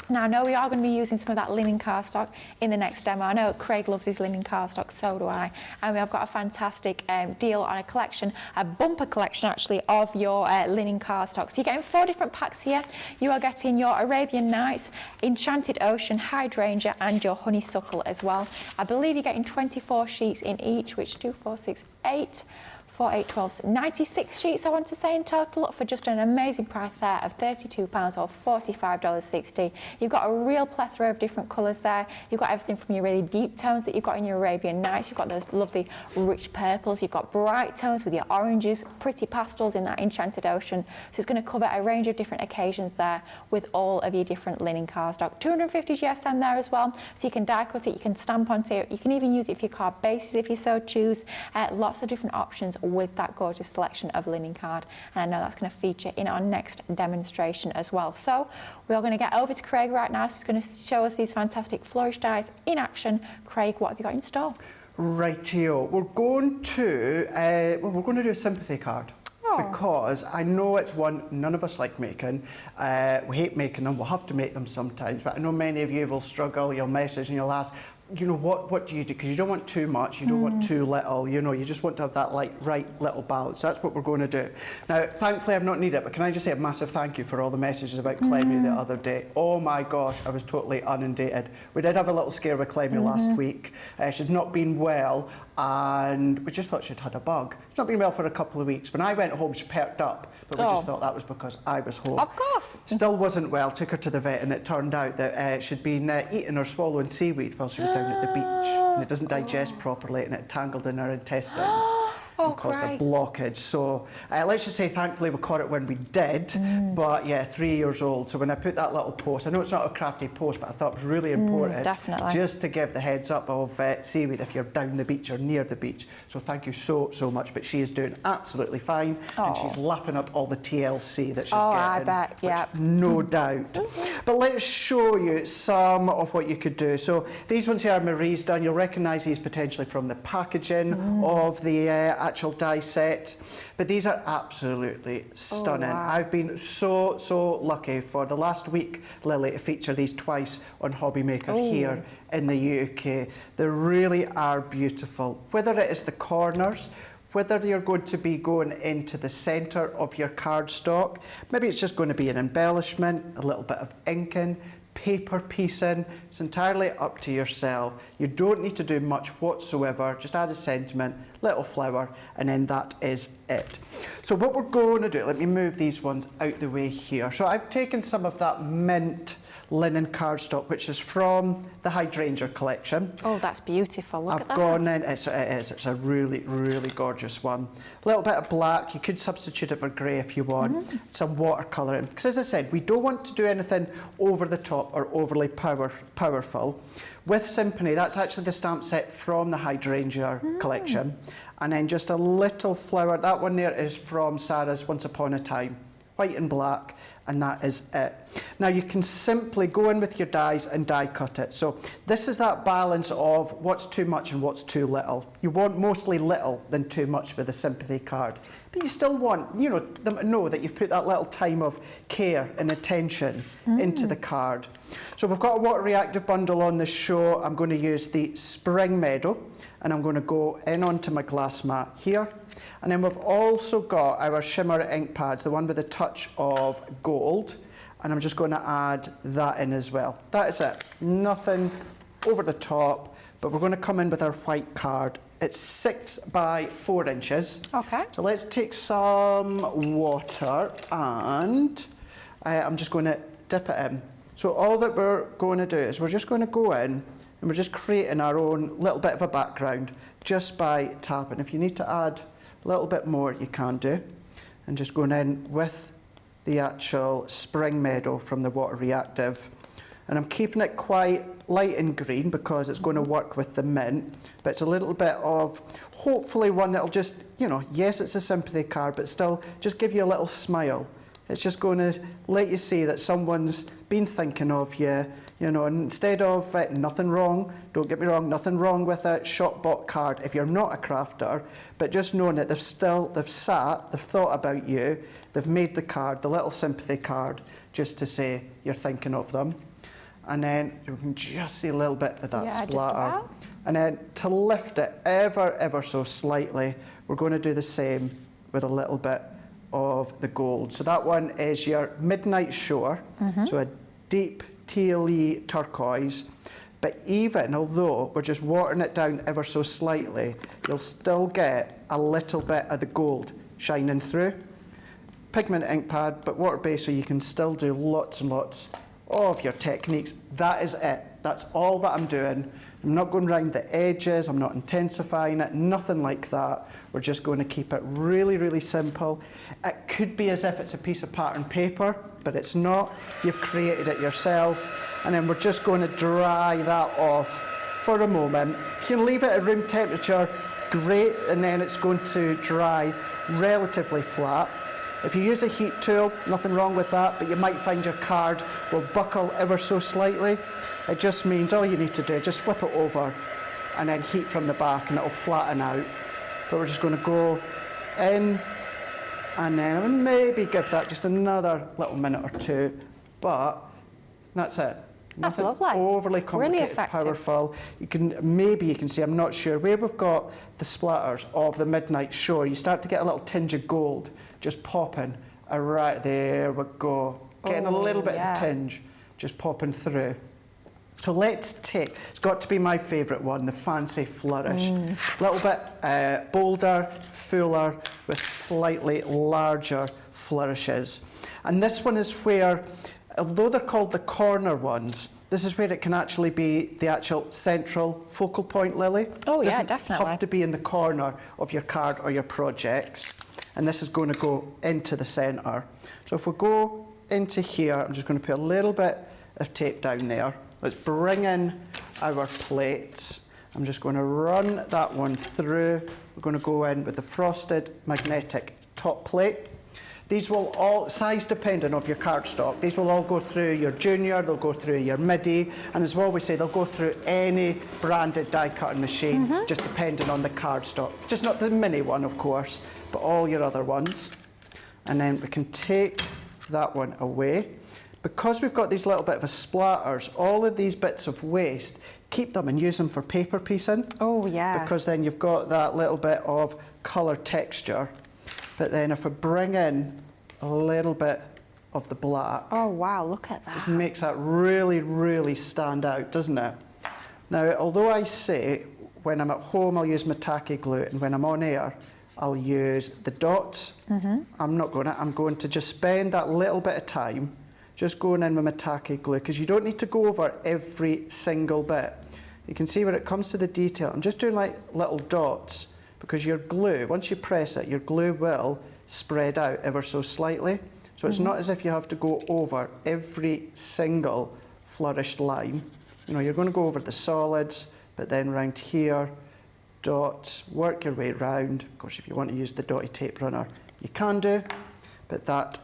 Now, I know we are going to be using some of that linen cardstock in the next demo. I know Craig loves his linen cardstock, so do I. And we have got a fantastic deal on a collection, a bumper collection actually, of your linen cardstock. So you're getting 4 different packs here. You are getting your Arabian Nights, Enchanted Ocean, Hydrangea, and your Honeysuckle as well. I believe you're getting 24 sheets in each, which 2, 4, 6, 8. 4, 8, 12, 96 sheets I want to say in total for just an amazing price there of £32 or $45.60. You've got a real plethora of different colours there. You've got everything from your really deep tones that you've got in your Arabian Nights. You've got those lovely rich purples. You've got bright tones with your oranges, pretty pastels in that Enchanted Ocean. So it's going to cover a range of different occasions there with all of your different linen cardstock. 250 GSM there as well. So you can die cut it, you can stamp onto it. You can even use it for your card bases if you so choose. Lots of different options with that gorgeous selection of linen card, and I know that's going to feature in our next demonstration as well. So we're going to get over to Craig right now, so he's going to show us these fantastic flourish dies in action. Craig, what have you got in store? Rightio, we're going to do a sympathy card. Because I know it's one none of us like making. We hate making them, we'll have to make them sometimes, but I know many of you will struggle, you'll message and you'll ask, you know, what do you do? Because you don't want too much, you don't want too little, you know, you just want to have that right little balance. So that's what we're going to do. Now, thankfully I've not needed it, but can I just say a massive thank you for all the messages about Clemmy the other day. Oh my gosh, I was totally inundated. We did have a little scare with Clemmy last week. She'd not been well, and we just thought she'd had a bug. She's not been well for a couple of weeks. When I went home, she perked up, but we just thought that was because I was home. Of course. Still wasn't well, took her to the vet, and it turned out that she'd been eating or swallowing seaweed while she was down at the beach, and it doesn't digest properly, and it tangled in her intestines. And caused a blockage. So let's just say thankfully we caught it when we did, but yeah, 3 years old. So when I put that little post, I know it's not a crafty post, but I thought it was really important just to give the heads up of seaweed if you're down the beach or near the beach. So thank you so much, but she is doing absolutely fine, and she's lapping up all the TLC that she's getting. I bet, yeah. No doubt. But let's show you some of what you could do. So these ones here are Marie's done. You'll recognise these potentially from the packaging of the actual die set, but these are absolutely stunning. I've been so lucky for the last week, Lily, to feature these twice on Hobby Maker here in the UK. They really are beautiful. Whether it is the corners, whether you're going to be going into the centre of your cardstock, maybe it's just going to be an embellishment, a little bit of inking, paper piecing, it's entirely up to yourself. You don't need to do much whatsoever, just add a sentiment, little flower, and then that is it. So what we're going to do, let me move these ones out the way here. So I've taken some of that mint linen cardstock, which is from the Hydrangea collection. Oh, that's beautiful. Look at that. I've gone in, it's a really gorgeous one. A little bit of black, you could substitute it for grey if you want, some watercolour in. Because as I said, we don't want to do anything over the top or overly powerful. With Sympathy, that's actually the stamp set from the Hydrangea collection. And then just a little flower, that one there is from Sarah's Once Upon a Time. White and black, and that is it. Now you can simply go in with your dies and die cut it. So this is that balance of what's too much and what's too little. You want mostly little than too much with a Sympathy card. But you still want, you know, them to know that you've put that little time of care and attention into the card. So we've got a water reactive bundle on this show. I'm going to use the Spring Meadow, and I'm going to go in onto my glass mat here. And then we've also got our shimmer ink pads, the one with a touch of gold. And I'm just going to add that in as well. That is it. Nothing over the top, but we're going to come in with our white card. It's 6 by 4 inches. Okay. So let's take some water, and I'm just going to dip it in. So all that we're going to do is we're just going to go in, And we're just creating our own little bit of a background just by tapping. If you need to add a little bit more, you can do. And just going in with the actual Spring Meadow from the Water Reactive. And I'm keeping it quite light and green because it's going to work with the mint, but it's a little bit of, hopefully one that'll just, you know, yes, it's a sympathy card, but still just give you a little smile. It's just going to let you see that someone's been thinking of you, you know, and instead of nothing wrong, don't get me wrong, nothing wrong with a shop-bought card if you're not a crafter, but just knowing that they've thought about you, they've made the card, the little sympathy card, just to say you're thinking of them. And then you can just see a little bit of that splatter. And then to lift it ever so slightly, we're going to do the same with a little bit of the gold. So that one is your Midnight Shore, so a deep teal-y turquoise. But even although we're just watering it down ever so slightly, you'll still get a little bit of the gold shining through. Pigment ink pad, but water-based, so you can still do lots and lots of your techniques. That is it. That's all that I'm doing. I'm not going around the edges, I'm not intensifying it, nothing like that. We're just going to keep it really simple. It could be as if it's a piece of pattern paper, but it's not. You've created it yourself. And then we're just going to dry that off for a moment. If you leave it at room temperature, great, and then it's going to dry relatively flat. If you use a heat tool, nothing wrong with that, but you might find your card will buckle ever so slightly. It just means all you need to do is just flip it over and then heat from the back and it'll flatten out. But we're just going to go in and then maybe give that just another little minute or two, but that's it. That's Nothing lovely. overly complicated, Really effective. powerful. You can see, I'm not sure, where we've got the splatters of the Midnight Shore, you start to get a little tinge of gold just popping. Right, there we go. Getting a little bit of the tinge just popping through. So let's take, it's got to be my favourite one, the Fancy Flourish. A little bit bolder, fuller, with slightly larger flourishes. And this one is where, although they're called the corner ones, this is where it can actually be the actual central focal point, Lily. Oh yeah, Doesn't definitely. have to be in the corner of your card or your projects. And this is going to go into the centre. So if we go into here, I'm just going to put a little bit of tape down there. Let's bring in our plates. I'm just going to run that one through. We're going to go in with the frosted magnetic top plate. These will all, size dependent of your cardstock, these will all go through your junior, they'll go through your midi, and as we always say, they'll go through any branded die cutting machine, just depending on the cardstock. Just not the mini one, of course, but all your other ones. And then we can take that one away. Because we've got these little bit of a splatters, all of these bits of waste, keep them and use them for paper piecing. Oh yeah. Because then you've got that little bit of colour texture. But then if I bring in a little bit of the black, Oh wow, look at that. just makes that really stand out, doesn't it? Now, although I say when I'm at home I'll use my tacky glue, and when I'm on air I'll use the dots, I'm going to just spend that little bit of time just going in with my tacky glue, because you don't need to go over every single bit. You can see when it comes to the detail, I'm just doing like little dots, because your glue, once you press it, your glue will spread out ever so slightly. So it's not as if you have to go over every single flourished line. You know, you're going to go over the solids, but then round here, dots, work your way round. Of course, if you want to use the dotty tape runner, you can do, but that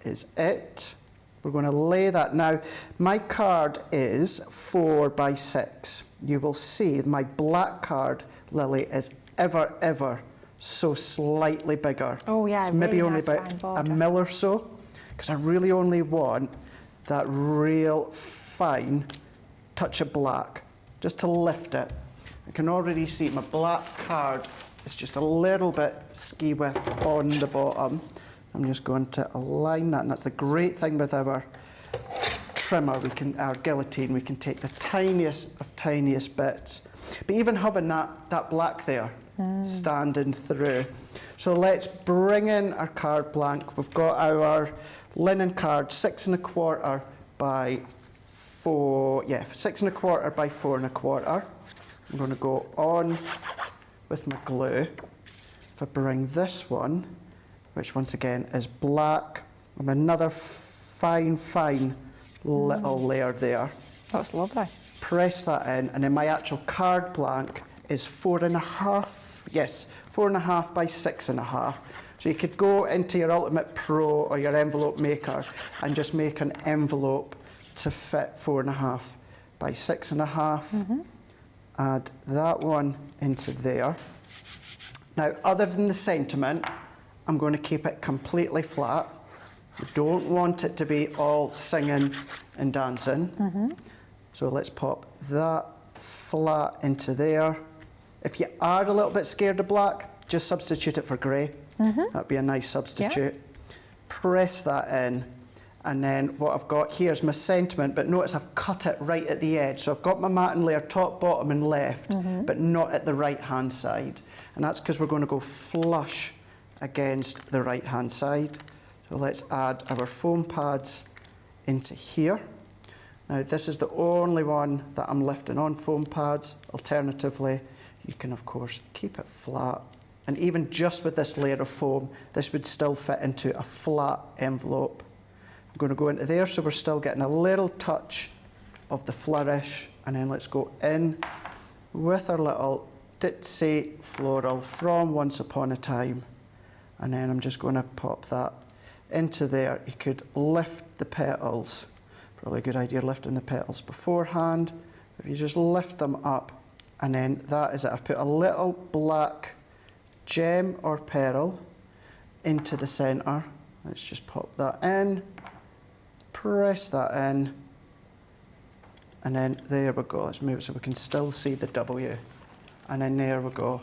is it. We're going to lay that. Now, my card is 4 by 6. You will see my black card, Lily, is ever so slightly bigger. Oh yeah, it's maybe really only nice about fine a border. mil or so, because I really only want that real fine touch of black, just to lift it. I can already see my black card is just a little bit ski whiff on the bottom. I'm just going to align that, and that's the great thing with our trimmer, our guillotine, we can take the tiniest of tiniest bits. But even having that black there, standing through. So let's bring in our card blank. We've got our linen card, 6 1/4 by 6 1/4 by 4 1/4. I'm going to go on with my glue. If I bring this one, which once again is black, and another fine little layer there. That's lovely. Press that in, and then my actual card blank is 4 1/2. Yes, 4 1/2 by 6 1/2. So you could go into your Ultimate Pro or your envelope maker and just make an envelope to fit 4 1/2 by 6 1/2. Add that one into there. Now, other than the sentiment, I'm going to keep it completely flat. We don't want it to be all singing and dancing. So let's pop that flat into there. If you are a little bit scared of black, just substitute it for grey. That'd be a nice substitute. Press that in, and then what I've got here is my sentiment, but notice I've cut it right at the edge. So I've got my matting layer top, bottom and left, but not at the right hand side. And that's because we're going to go flush against the right hand side. So let's add our foam pads into here. Now this is the only one that I'm lifting on foam pads. Alternatively, you can of course keep it flat. And even just with this layer of foam, this would still fit into a flat envelope. I'm going to go into there, so we're still getting a little touch of the flourish. And then let's go in with our little ditzy floral from Once Upon a Time. And then I'm just going to pop that into there. You could lift the petals. Probably a good idea lifting the petals beforehand. If you just lift them up, and then that is it. I've put a little black gem or pearl into the centre. Let's just pop that in, press that in, and then there we go. Let's move it so we can still see the W. And then there we go.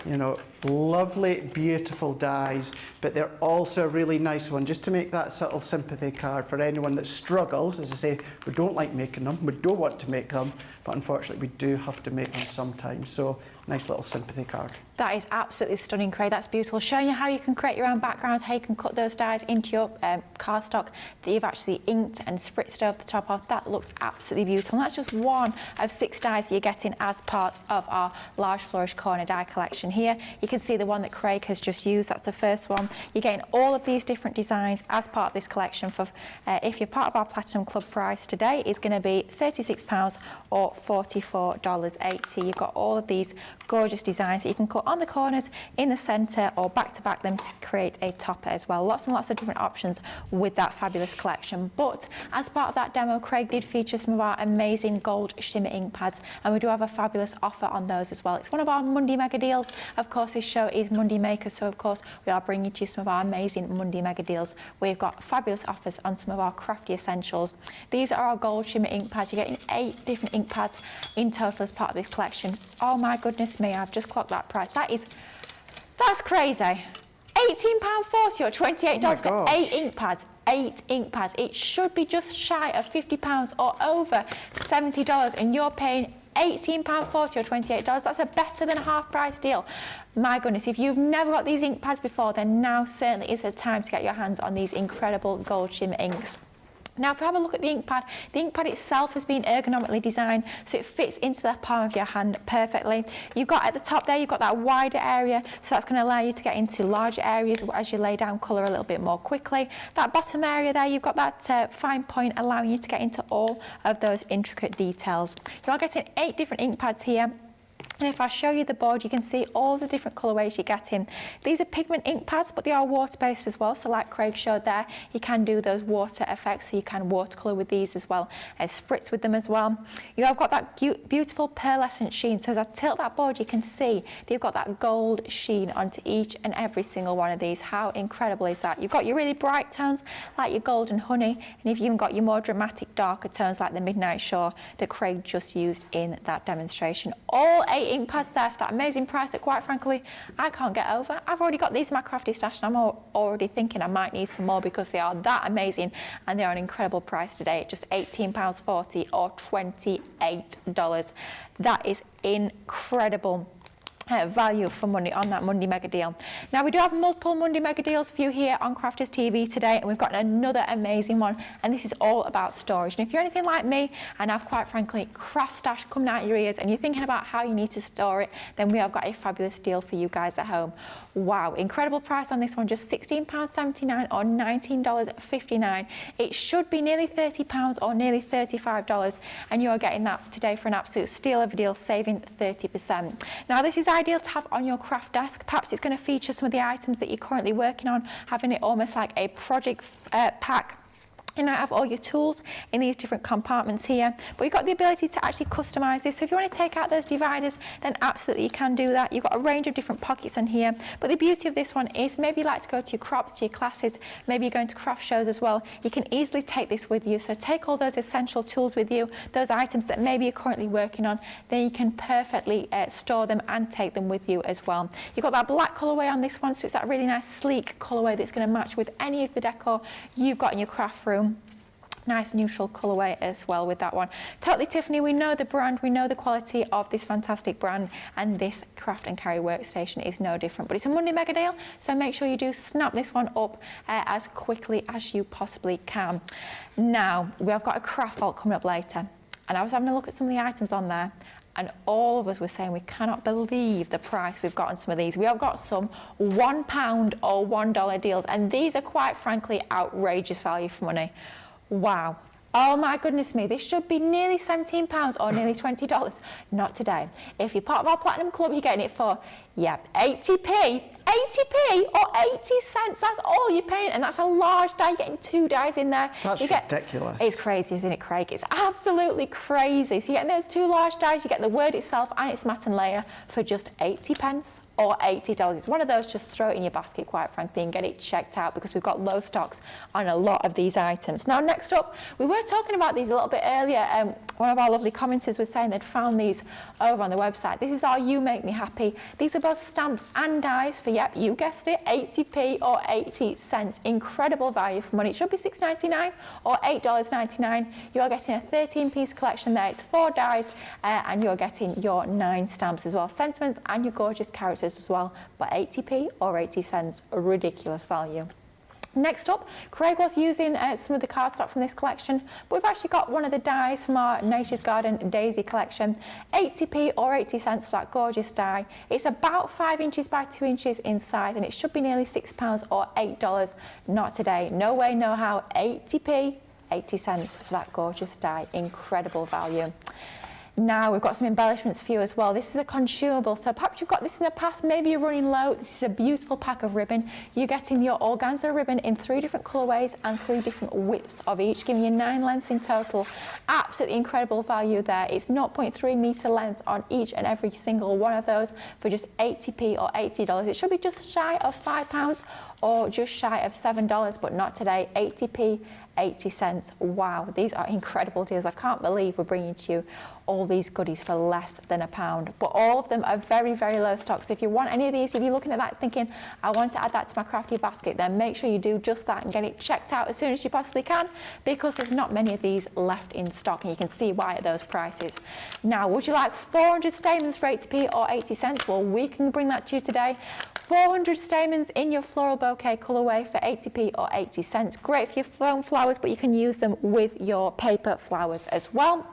You know, lovely, beautiful dies, but they're also a really nice one, just to make that subtle sympathy card for anyone that struggles. As I say, we don't like making them, we don't want to make them, but unfortunately we do have to make them sometimes. So, nice little sympathy card. That is absolutely stunning, Craig. That's beautiful. Showing you how you can create your own backgrounds, how you can cut those dies into your cardstock that you've actually inked and spritzed over the top of. That looks absolutely beautiful. And that's just one of 6 dies that you're getting as part of our large Flourish corner die collection here. You can see the one that Craig has just used. That's the first one. You're getting all of these different designs as part of this collection. For if you're part of our Platinum Club price today, is going to be £36 or $44.80. You've got all of these gorgeous designs that you can cut on the corners, in the centre, or back to back them to create a topper as well. Lots and lots of different options with that fabulous collection. But as part of that demo, Craig did feature some of our amazing gold shimmer ink pads, and we do have a fabulous offer on those as well. It's one of our Monday mega deals. Of course, this show is Monday Maker, so of course we are bringing to you some of our amazing Monday mega deals. We've got fabulous offers on some of our crafty essentials. These are our gold shimmer ink pads. You're getting 8 different ink pads in total as part of this collection. Oh my goodness me, I've just clocked that price. That's crazy. £18.40 or $28 for 8 ink pads. 8 ink pads. It should be just shy of £50 or over $70, and you're paying £18.40 or $28. That's a better than a half price deal. My goodness, if you've never got these ink pads before, then now certainly is the time to get your hands on these incredible gold shimmer inks. Now, if we have a look at the ink pad itself has been ergonomically designed so it fits into the palm of your hand perfectly. You've got at the top there, you've got that wider area, so that's going to allow you to get into larger areas as you lay down colour a little bit more quickly. That bottom area there, you've got that fine point allowing you to get into all of those intricate details. You are getting 8 different ink pads here. And if I show you the board, you can see all the different colourways you're getting. These are pigment ink pads, but they are water-based as well. So like Craig showed there, you can do those water effects, so you can watercolour with these as well as spritz with them as well. You have got that beautiful pearlescent sheen. So as I tilt that board, you can see they've got that gold sheen onto each and every single one of these. How incredible is that? You've got your really bright tones like your golden honey, and you've even got your more dramatic darker tones like the midnight shore that Craig just used in that demonstration. All 8 ink pads there for that amazing price that, quite frankly, I can't get over. I've already got these in my crafty stash, and I'm already thinking I might need some more because they are that amazing, and they are an incredible price today at just £18.40 or $28. That is incredible. value for money on that Monday mega deal. Now we do have multiple Monday mega deals for you here on Crafters TV today, and we've got another amazing one, and this is all about storage. And if you're anything like me and have, quite frankly, craft stash coming out your ears and you're thinking about how you need to store it, then we have got a fabulous deal for you guys at home. Wow, incredible price on this one, just £16.79 or $19.59. It should be nearly £30 or nearly $35, and you're getting that today for an absolute steal of a deal, saving 30%. Now this is ideal to have on your craft desk. Perhaps it's going to feature some of the items that you're currently working on, having it almost like a project pack. You now have all your tools in these different compartments here, but you've got the ability to actually customize this. So if you want to take out those dividers, then absolutely you can do that. You've got a range of different pockets in here, but the beauty of this one is maybe you like to go to your crops, to your classes, maybe you're going to craft shows as well. You can easily take this with you. So take all those essential tools with you, those items that maybe you're currently working on, then you can perfectly store them and take them with you as well. You've got that black colorway on this one, so it's that really nice sleek colorway that's going to match with any of the decor you've got in your craft room. Nice neutral colourway as well with that one. Totally Tiffany, we know the brand, we know the quality of this fantastic brand, and this craft and carry workstation is no different. But it's a Monday mega deal, so make sure you do snap this one up as quickly as you possibly can. Now, we have got a craft vault coming up later, and I was having a look at some of the items on there, and all of us were saying we cannot believe the price we've got on some of these. We have got some £1 or $1 deals, and these are quite frankly outrageous value for money. Wow. Oh my goodness me, this should be nearly £17 or nearly $20. Not today. If you're part of our Platinum Club, you're getting it for, 80p or 80 cents. That's all you're paying, and that's a large die. You're getting 2 dies in there. That's ridiculous. It's crazy, isn't it, Craig? It's absolutely crazy. So you're getting those 2 large dies, you get the word itself and its mat and layer for just 80 pence or $80. It's one of those, just throw it in your basket, quite frankly, and get it checked out, because we've got low stocks on a lot of these items. Now, next up, we were talking about these a little bit earlier. One of our lovely commenters was saying they'd found these over on the website. This is our You Make Me Happy. These are both stamps and dies for, you guessed it, 80p or 80 cents. Incredible value for money. It should be $6.99 or $8.99. You are getting a 13-piece collection there. It's 4 dies, and you're getting your 9 stamps as well. Sentiments and your gorgeous characters as well. But 80p or 80 cents, a ridiculous value. Next up, Craig was using some of the cardstock from this collection, but we've actually got one of the dies from our Nature's Garden Daisy collection. 80p or 80 cents for that gorgeous die. It's about 5 inches by 2 inches in size, and it should be nearly £6 or $8. Not today. No way, no how. 80p, 80 cents for that gorgeous die. Incredible value. Now we've got some embellishments for you as well. This is a consumable, so perhaps you've got this in the past, maybe you're running low. This is a beautiful pack of ribbon. You're getting your organza ribbon in 3 different colourways and 3 different widths of each, giving you 9 lengths in total. Absolutely incredible value there. It's 0.3 metre length on each and every single one of those for just 80p or $80. It should be just shy of £5 or just shy of $7, but not today. 80p, 80 cents. Wow, these are incredible deals. I can't believe we're bringing to you all these goodies for less than £1, but all of them are very, very low stock. So if you want any of these, if you're looking at that thinking, I want to add that to my crafty basket, then make sure you do just that and get it checked out as soon as you possibly can, because there's not many of these left in stock, and you can see why at those prices. Now, would you like 400 stamens for 80p or 80 cents? Well, we can bring that to you today. 400 stamens in your floral bouquet colourway for 80p or 80 cents. Great for your foam flowers, but you can use them with your paper flowers as well.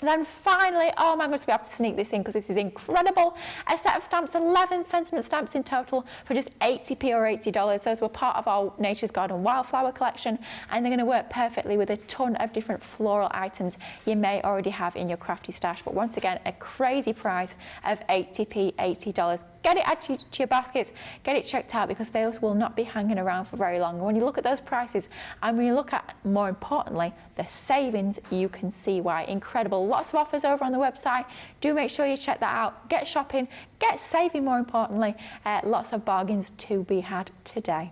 And then finally, oh my goodness, we have to sneak this in because this is incredible. A set of stamps, 11 sentiment stamps in total for just 80p or $80. Those were part of our Nature's Garden wildflower collection, and they're going to work perfectly with a ton of different floral items you may already have in your crafty stash. But once again, a crazy price of 80p, $80. Get it added to your baskets, get it checked out, because those will not be hanging around for very long. And when you look at those prices, and when you look at, more importantly, the savings, you can see why. Incredible. Lots of offers over on the website. Do make sure you check that out. Get shopping, get saving, more importantly. Lots of bargains to be had today.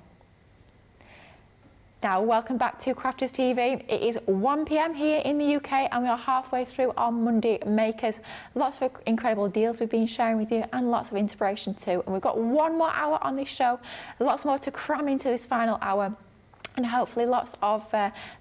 Now, welcome back to Crafters TV. It is 1 p.m. here in the UK, and we are halfway through our Monday Makers. Lots of incredible deals we've been sharing with you, and lots of inspiration too. And we've got 1 more hour on this show, lots more to cram into this final hour, and hopefully lots of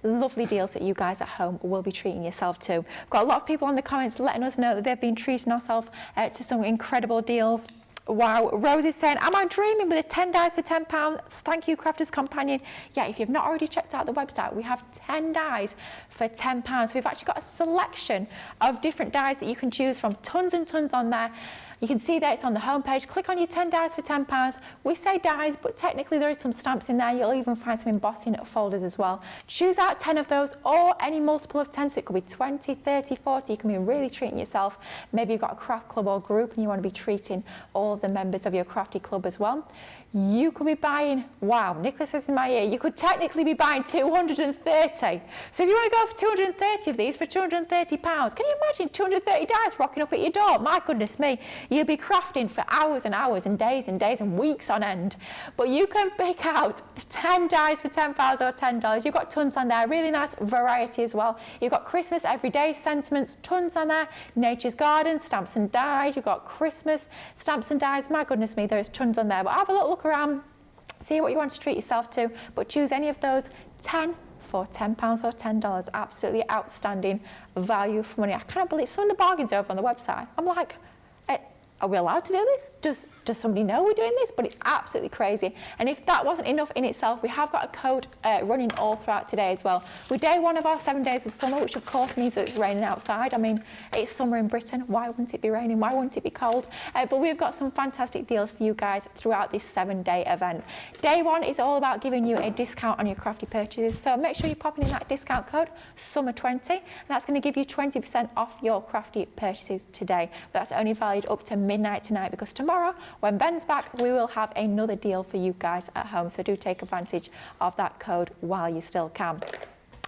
lovely deals that you guys at home will be treating yourself to. We've got a lot of people in the comments letting us know that they've been treating ourselves to some incredible deals. Wow, Rosie's saying, am I dreaming with the 10 dies for £10? Thank you, Crafters Companion. Yeah, if you've not already checked out the website, we have 10 dies for £10. We've actually got a selection of different dies that you can choose from, tons and tons on there. You can see that it's on the homepage. Click on your 10 dies for £10. We say dies, but technically there is some stamps in there. You'll even find some embossing folders as well. Choose out 10 of those or any multiple of 10. So it could be 20, 30, 40. You can be really treating yourself. Maybe you've got a craft club or group and you want to be treating all the members of your crafty club as well. You could be buying, wow, Nicholas says in my ear, you could technically be buying 230. So if you want to go for 230 of these for £230, can you imagine 230 dies rocking up at your door? My goodness me, you'll be crafting for hours and hours and days and weeks on end. But you can pick out 10 dies for £10 or $10. You've got tons on there, really nice variety as well. You've got Christmas, everyday sentiments, tons on there. Nature's Garden, stamps and dies. You've got Christmas, stamps and dies. My goodness me, there is tons on there. But have a little look around, see what you want to treat yourself to, but choose any of those 10 for £10 or $10. Absolutely outstanding value for money. I can't believe some of the bargains are over on the website. I'm like, are we allowed to do this? Does somebody know we're doing this? But it's absolutely crazy. And if that wasn't enough in itself, we have got a code running all throughout today as well. We're day one of our 7 days of summer, which of course means that it's raining outside. I mean, it's summer in Britain. Why wouldn't it be raining? Why wouldn't it be cold? But we've got some fantastic deals for you guys throughout this 7-day event. Day one is all about giving you a discount on your crafty purchases. So make sure you're popping in that discount code, summer20, and that's going to give you 20% off your crafty purchases today. But that's only valid up to midnight tonight, because tomorrow, when Ben's back, we will have another deal for you guys at home. So do take advantage of that code while you still can.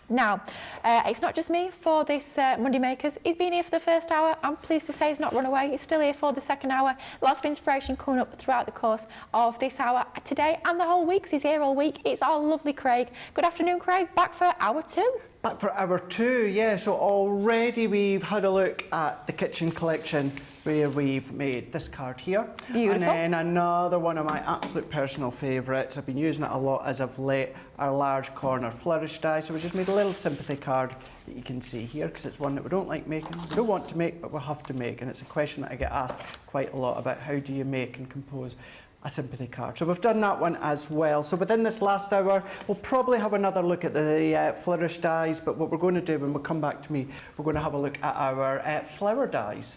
Now, it's not just me for this Monday Makers. He's been here for the first hour. I'm pleased to say he's not run away. He's still here for the second hour. Lots of inspiration coming up throughout the course of this hour today and the whole week. So he's here all week. It's our lovely Craig. Good afternoon, Craig. Back for hour 2. Back for hour 2, yeah. So already we've had a look at the kitchen collection where we've made this card here. Beautiful. And then another one of my absolute personal favourites, I've been using it a lot as of late, our large corner Flourish Dies. So we just made a little sympathy card that you can see here, because it's one that we don't like making, we don't want to make, but we have to make. And it's a question that I get asked quite a lot about, how do you make and compose a sympathy card. So we've done that one as well. So within this last hour, we'll probably have another look at the Flourish Dies, but what we're going to do when we come back to me, we're going to have a look at our flower dies.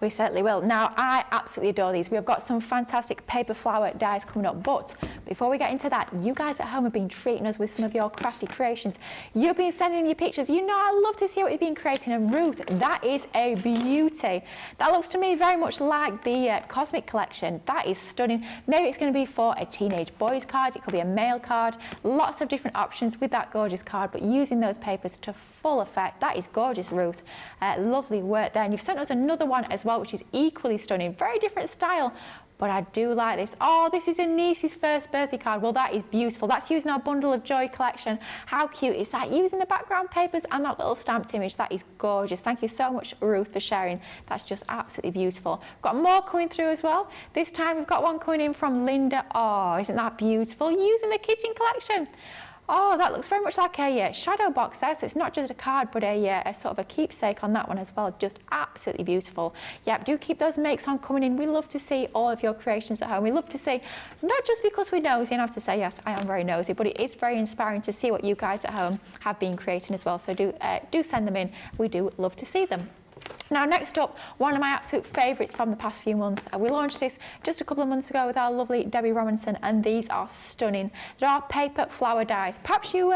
We certainly will. Now, I absolutely adore these. We've got some fantastic paper flower dies coming up, but before we get into that, you guys at home have been treating us with some of your crafty creations. You've been sending your pictures. You know I love to see what you've been creating, and Ruth, that is a beauty. That looks to me very much like the Cosmic collection. That is stunning. Maybe it's going to be for a teenage boy's card, it could be a male card, lots of different options with that gorgeous card, but using those papers to full effect. That is gorgeous, Ruth. Lovely work there. And you've sent us another one as well, which is equally stunning. Very different style, but I do like this. Oh, this is a niece's first birthday card. Well, that is beautiful. That's using our Bundle of Joy collection. How cute is that? Using the background papers and that little stamped image. That is gorgeous. Thank you so much, Ruth, for sharing. That's just absolutely beautiful. We've got more coming through as well. This time we've got one coming in from Linda. Oh, isn't that beautiful? Using the kitchen collection. Oh, that looks very much like a shadow box there, so it's not just a card, but a sort of a keepsake on that one as well. Just absolutely beautiful. Yep, do keep those makes on coming in. We love to see all of your creations at home. We love to see, not just because we're nosy, and I have to say, yes, I am very nosy, but it is very inspiring to see what you guys at home have been creating as well. So do send them in. We do love to see them. Now, next up, one of my absolute favourites from the past few months. We launched this just a couple of months ago with our lovely Debbie Robinson, and these are stunning. They are paper flower dies. Perhaps you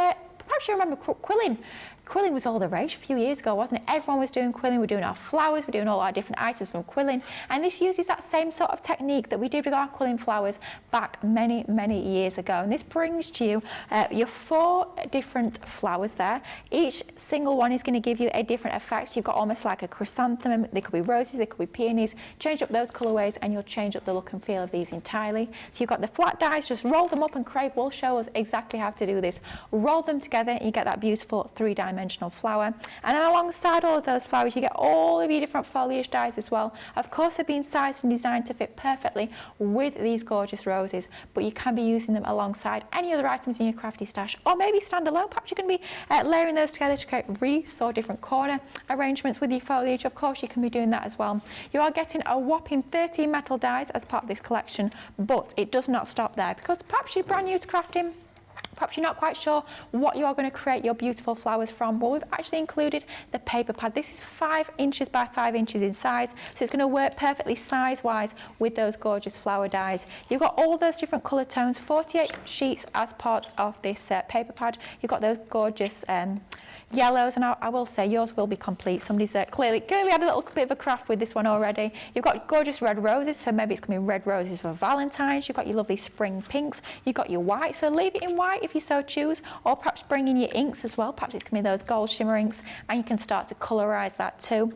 remember quilling. Quilling was all the rage a few years ago, wasn't it? Everyone was doing quilling. We're doing our flowers, we're doing all our different items from quilling, and this uses that same sort of technique that we did with our quilling flowers back many, many years ago. And this brings to you your 4 different flowers there. Each single one is going to give you a different effect. So you've got almost like a chrysanthemum. They could be roses, they could be peonies. Change up those colourways and you'll change up the look and feel of these entirely. So you've got the flat dies, just roll them up, and Craig will show us exactly how to do this. Roll them together together, you get that beautiful three-dimensional flower. And then alongside all of those flowers, you get all of your different foliage dies as well. Of course, they're being sized and designed to fit perfectly with these gorgeous roses, but you can be using them alongside any other items in your crafty stash, or maybe standalone. Perhaps you can be layering those together to create wreaths or different corner arrangements with your foliage. Of course, you can be doing that as well. You are getting a whopping 13 metal dies as part of this collection, but it does not stop there, because perhaps you're brand new to crafting. Perhaps you're not quite sure what you are going to create your beautiful flowers from, but we've actually included the paper pad. This is 5 inches by 5 inches in size, so it's going to work perfectly size-wise with those gorgeous flower dies. You've got all those different colour tones, 48 sheets as part of this paper pad. You've got those gorgeous yellows, and I will say yours will be complete. Somebody's clearly had a little bit of a craft with this one already. You've got gorgeous red roses, so maybe it's going to be red roses for Valentine's. You've got your lovely spring pinks. You've got your white, so leave it in white if you so choose, or perhaps bring in your inks as well. Perhaps it's going to be those gold shimmer inks, and you can start to colorise that too.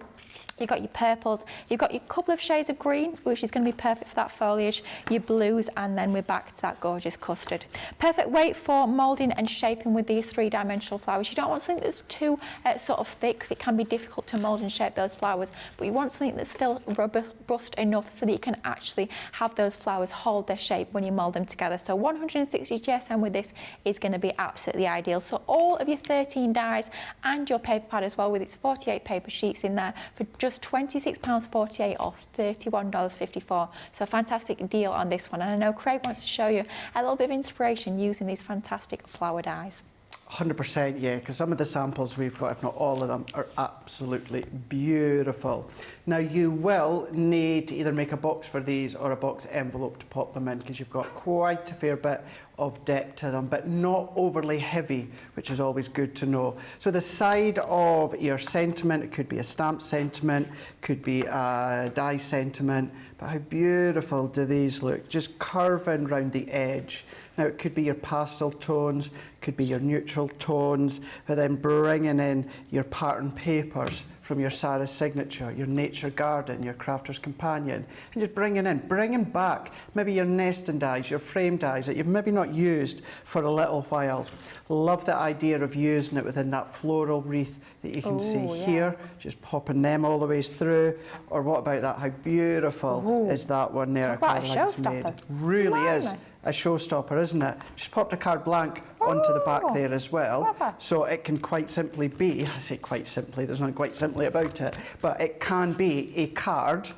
You've got your purples, you've got your couple of shades of green, which is going to be perfect for that foliage, your blues, and then we're back to that gorgeous custard. Perfect weight for moulding and shaping with these three-dimensional flowers. You don't want something that's too sort of thick, because it can be difficult to mould and shape those flowers, but you want something that's still robust enough so that you can actually have those flowers hold their shape when you mould them together. So 160 GSM with this is going to be absolutely ideal. So all of your 13 dies and your paper pad as well, with its 48 paper sheets in there, for just £26.48 or $31.54. So a fantastic deal on this one. And I know Craig wants to show you a little bit of inspiration using these fantastic flower dies. 100%, yeah, because some of the samples we've got, if not all of them, are absolutely beautiful. Now, you will need to either make a box for these or a box envelope to pop them in, because you've got quite a fair bit of depth to them, but not overly heavy, which is always good to know. So the side of your sentiment, it could be a stamp sentiment, could be a die sentiment, but how beautiful do these look, just curving round the edge. Now, it could be your pastel tones, could be your neutral tones, but then bringing in your pattern papers from your Sarah Signature, your Nature Garden, your Crafter's Companion, and just bringing back maybe your nesting dies, your frame dies that you've maybe not used for a little while. Love the idea of using it within that floral wreath that you can see here, just popping them all the way through. Or what about that? How beautiful is that one there? Talk about a showstopper. Really is a showstopper, isn't it? Just popped a card blank onto the back there as well. Clever. So it can quite simply be, I say quite simply, there's not quite simply about it, but it can be a card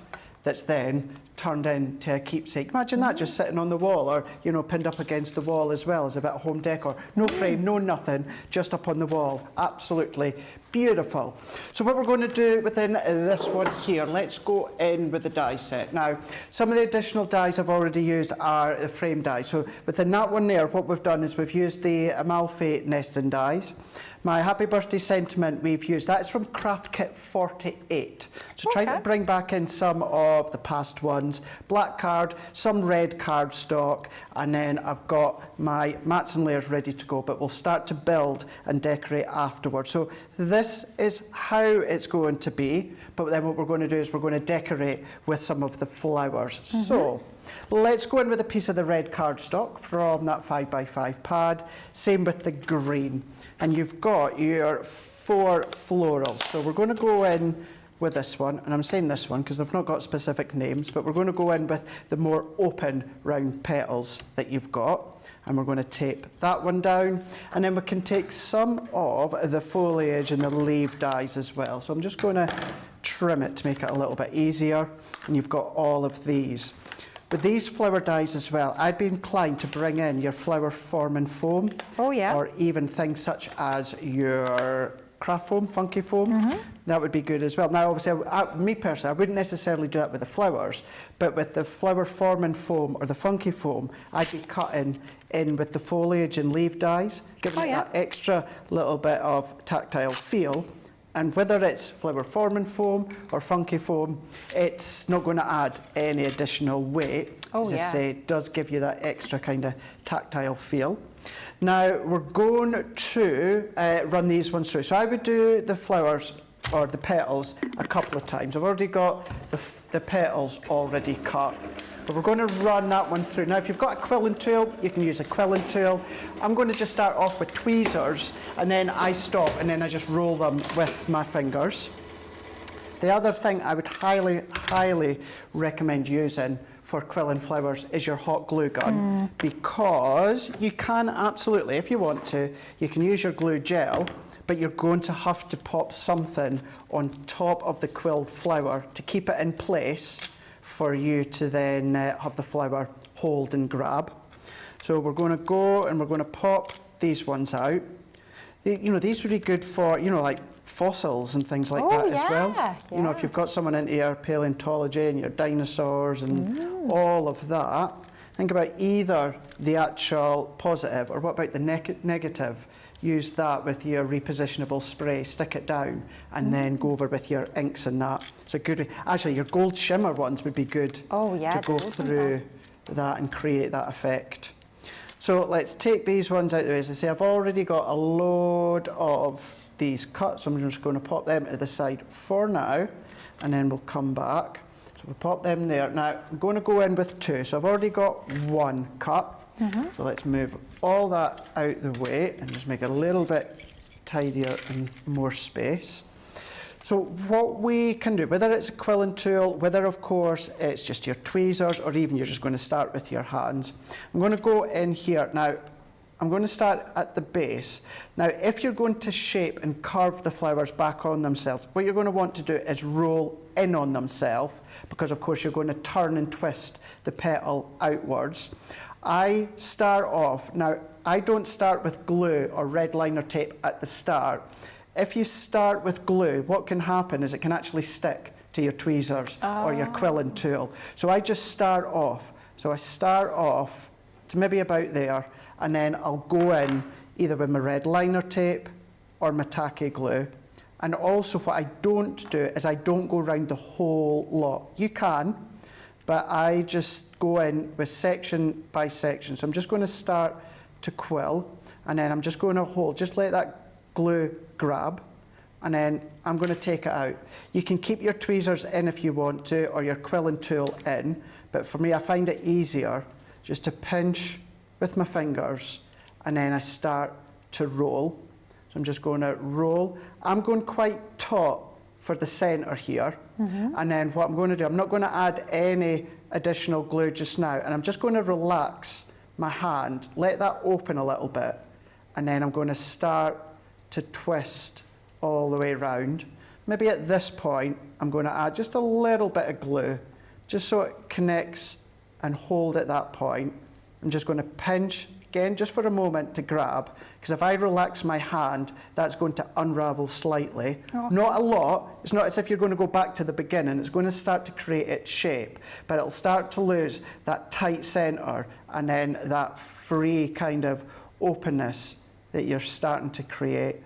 that's then turned into a keepsake. Imagine that just sitting on the wall, or, you know, pinned up against the wall as well as a bit of home decor. No frame, no nothing, just up on the wall. Absolutely beautiful. So what we're going to do within this one here, let's go in with the die set. Now, some of the additional dies I've already used are the frame dies. So within that one there, what we've done is we've used the Amalfi nesting dies. My Happy Birthday sentiment we've used, that's from Craft Kit 48. So trying to bring back in some of the past ones. Black card, some red card stock, and then I've got my mats and layers ready to go, but we'll start to build and decorate afterwards. So this is how it's going to be, but then what we're going to do is we're going to decorate with some of the flowers. So let's go in with a piece of the red cardstock from that 5x5 pad. Same with the green. And you've got your 4 florals. So we're going to go in with this one, and I'm saying this one because I've not got specific names, but we're going to go in with the more open round petals that you've got. And we're going to tape that one down, and then we can take some of the foliage and the leaf dies as well. So I'm just going to trim it to make it a little bit easier, and you've got all of these. With these flower dies as well, I'd be inclined to bring in your flower forming foam. Or even things such as your craft foam, funky foam. That would be good as well. Now, obviously, me personally, I wouldn't necessarily do that with the flowers, but with the flower forming foam or the funky foam, I'd be cutting in with the foliage and leaf dies, giving it that extra little bit of tactile feel. And whether it's flower forming foam or funky foam, it's not going to add any additional weight. As I say, it does give you that extra kind of tactile feel. Now, we're going to run these ones through. So I would do the flowers or the petals a couple of times. I've already got the petals already cut. But we're going to run that one through. Now, if you've got a quilling tool, you can use a quilling tool. I'm going to just start off with tweezers, and then I stop, and then I just roll them with my fingers. The other thing I would highly, highly recommend using for quilling flowers is your hot glue gun, because you can absolutely, if you want to, you can use your glue gel, but you're going to have to pop something on top of the quilled flower to keep it in place for you to then have the flower hold and grab. So we're going to go and we're going to pop these ones out. These would be good for, like fossils and things like that as well. Yeah. If you've got someone into your paleontology and your dinosaurs and all of that, think about either the actual positive or what about the negative. Use that with your repositionable spray, stick it down, and then go over with your inks and that. It's a good, actually your gold shimmer ones would be good to go through that and create that effect. So let's take these ones out of the way. As I say, I've already got a load of these cut, so I'm just going to pop them to the side for now, and then we'll come back. So we'll pop them there. Now I'm going to go in with two, so I've already got one cut. So let's move all that out the way and just make it a little bit tidier and more space. So what we can do, whether it's a quilling tool, whether of course it's just your tweezers, or even you're just going to start with your hands. I'm going to go in here. Now, I'm going to start at the base. Now, if you're going to shape and carve the flowers back on themselves, what you're going to want to do is roll in on themselves, because of course you're going to turn and twist the petal outwards. I start off, now I don't start with glue or red liner tape at the start. If you start with glue, what can happen is it can actually stick to your tweezers or your quilling tool. So I just start off. So I start off to maybe about there, and then I'll go in either with my red liner tape or my tacky glue. And also what I don't do is I don't go around the whole lot. You can, but I just go in with section by section. So I'm just going to start to quill, and then I'm just going to hold, just let that glue grab, and then I'm going to take it out. You can keep your tweezers in if you want to, or your quilling tool in, but for me I find it easier just to pinch with my fingers, and then I start to roll. So I'm just going to roll. I'm going quite taut for the centre here. And then what I'm going to do, I'm not going to add any additional glue just now, and I'm just going to relax my hand, let that open a little bit, and then I'm going to start to twist all the way around. Maybe at this point, I'm going to add just a little bit of glue, just so it connects and hold at that point. I'm just going to pinch, again, just for a moment to grab, because if I relax my hand, that's going to unravel slightly. Not a lot. It's not as if you're going to go back to the beginning. It's going to start to create its shape, but it'll start to lose that tight centre and then that free kind of openness that you're starting to create.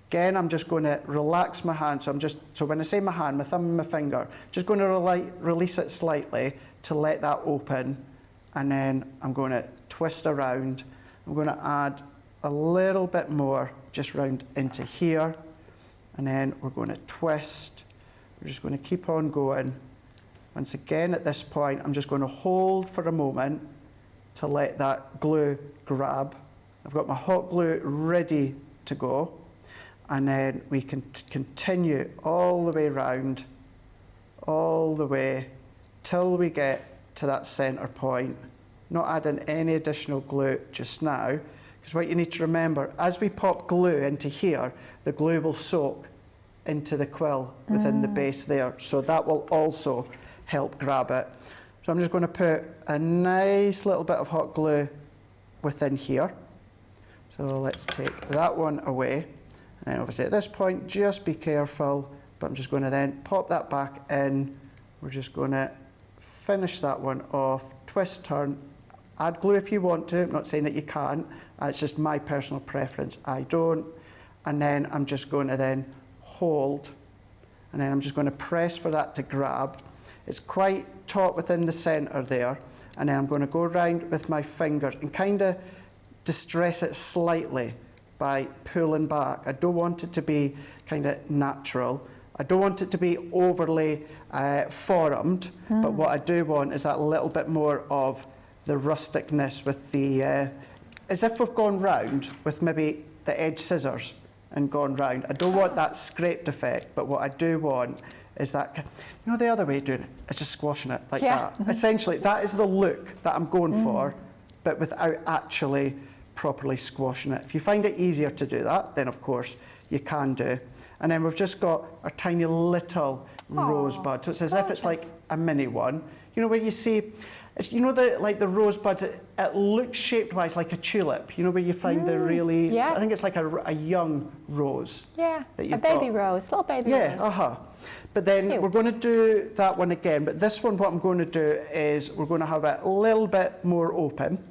Again, I'm just going to relax my hand. So when I say my hand, my thumb and my finger, just going to release it slightly to let that open, and then I'm going to twist around. I'm going to add a little bit more just round into here, and then we're going to twist. We're just going to keep on going. Once again, at this point, I'm just going to hold for a moment to let that glue grab. I've got my hot glue ready to go, and then we can continue all the way around, all the way till we get to that centre point. Not adding any additional glue just now, because what you need to remember, as we pop glue into here, the glue will soak into the quill within the base there, so that will also help grab it. So I'm just going to put a nice little bit of hot glue within here. So let's take that one away, and then obviously at this point just be careful, but I'm just going to then pop that back in. We're just going to finish that one off, twist, turn, add glue if you want to. I'm not saying that you can't, it's just my personal preference. I don't. And then I'm just going to then hold, and then I'm just going to press for that to grab. It's quite taut within the centre there, and then I'm going to go around with my fingers and kind of distress it slightly by pulling back. I don't want it to be kind of natural. I don't want it to be overly formed, but what I do want is that little bit more of the rusticness with the, as if we've gone round with maybe the edge scissors and gone round. I don't want that scraped effect, but what I do want is that, you know, the other way of doing it is just squashing it like that. Essentially, that is the look that I'm going for, but without actually properly squashing it. If you find it easier to do that, then of course you can do. And then we've just got our tiny little rosebud. So it's as if it's like a mini one. You know, where you see, it's, you know, the rosebuds, it looks shaped-wise like a tulip. You know, where you find the really, I think it's like a young rose. Yeah, that a you've baby got. rose, little baby rose. Yeah, But then Cute. we're going to do that one again. But this one, what I'm going to do is we're going to have it a little bit more open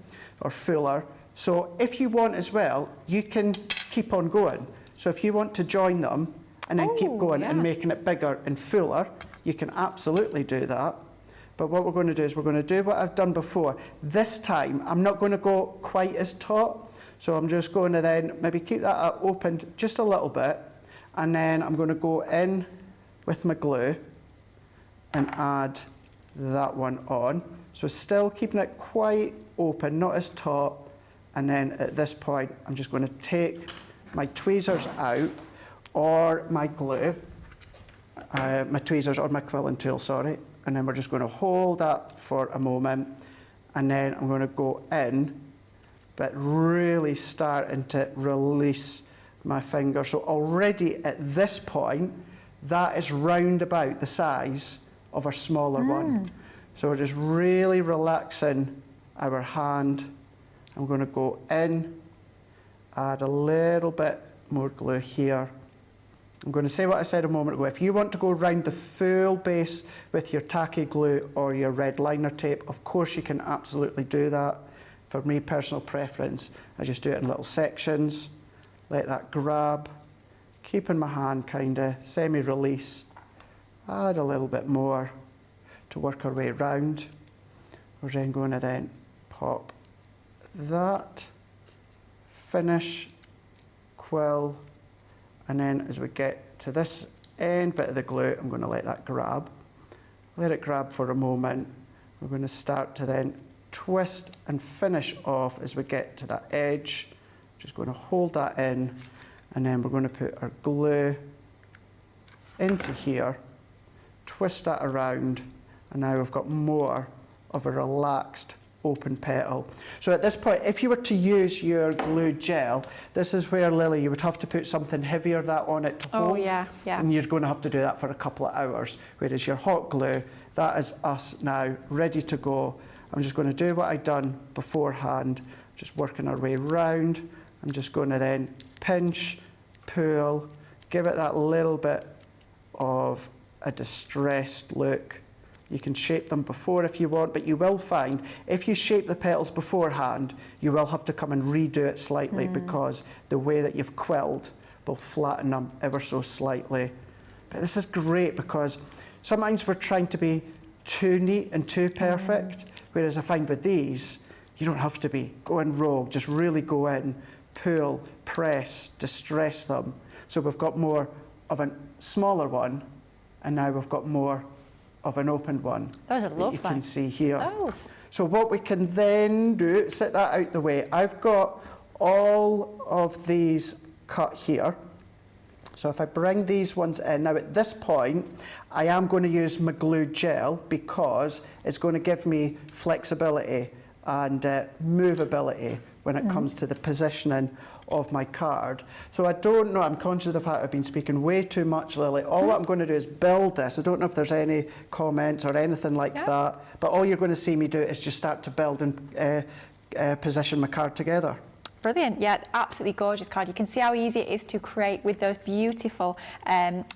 or fuller. So if you want as well, you can keep on going. So if you want to join them and then keep going and making it bigger and fuller, you can absolutely do that. But what we're going to do is we're going to do what I've done before. This time, I'm not going to go quite as taut. So I'm just going to then maybe keep that opened just a little bit. And then I'm going to go in with my glue and add that one on. So still keeping it quite open, not as taut. And then at this point, I'm just going to take my tweezers out, or my glue, my tweezers or my quilling tool, sorry. And then we're just going to hold that for a moment. And then I'm going to go in, but really starting to release my finger. So already at this point, that is round about the size of our smaller one. So we're just really relaxing our hand. I'm going to go in, add a little bit more glue here. I'm going to say what I said a moment ago. If you want to go around the full base with your tacky glue or your red liner tape, of course you can absolutely do that. For me, personal preference, I just do it in little sections, let that grab, keeping my hand kind of semi-released, add a little bit more to work our way around. We're then going to then pop that, finish, quill, and then as we get to this end bit of the glue, I'm going to let that grab. Let it grab for a moment. We're going to start to then twist and finish off as we get to that edge. Just going to hold that in, and then we're going to put our glue into here, twist that around, and now we've got more of a relaxed open petal. So at this point, if you were to use your glue gel, this is where, Lily, you would have to put something heavier that on it to hold. And you're going to have to do that for a couple of hours. Whereas your hot glue, that is us now, ready to go. I'm just going to do what I've done beforehand, just working our way round. I'm just going to then pinch, pull, give it that little bit of a distressed look. You can shape them before if you want, but you will find if you shape the petals beforehand, you will have to come and redo it slightly because the way that you've quilled will flatten them ever so slightly. But this is great because sometimes we're trying to be too neat and too perfect, whereas I find with these, you don't have to be going rogue, just really go in, pull, press, distress them. So we've got more of a smaller one, and now we've got more of an open one. Those are lovely. You can see here. Those. So what we can then do, set that out the way. I've got all of these cut here. So if I bring these ones in, now at this point, I am going to use my glue gel because it's going to give me flexibility and movability when it comes to the positioning of my card. So I don't know, I'm conscious of the fact I've been speaking way too much, Lily. All I'm going to do is build this. I don't know if there's any comments or anything like that, but all you're going to see me do is just start to build and position my card together. Brilliant, yeah, absolutely gorgeous card. You can see how easy it is to create with those beautiful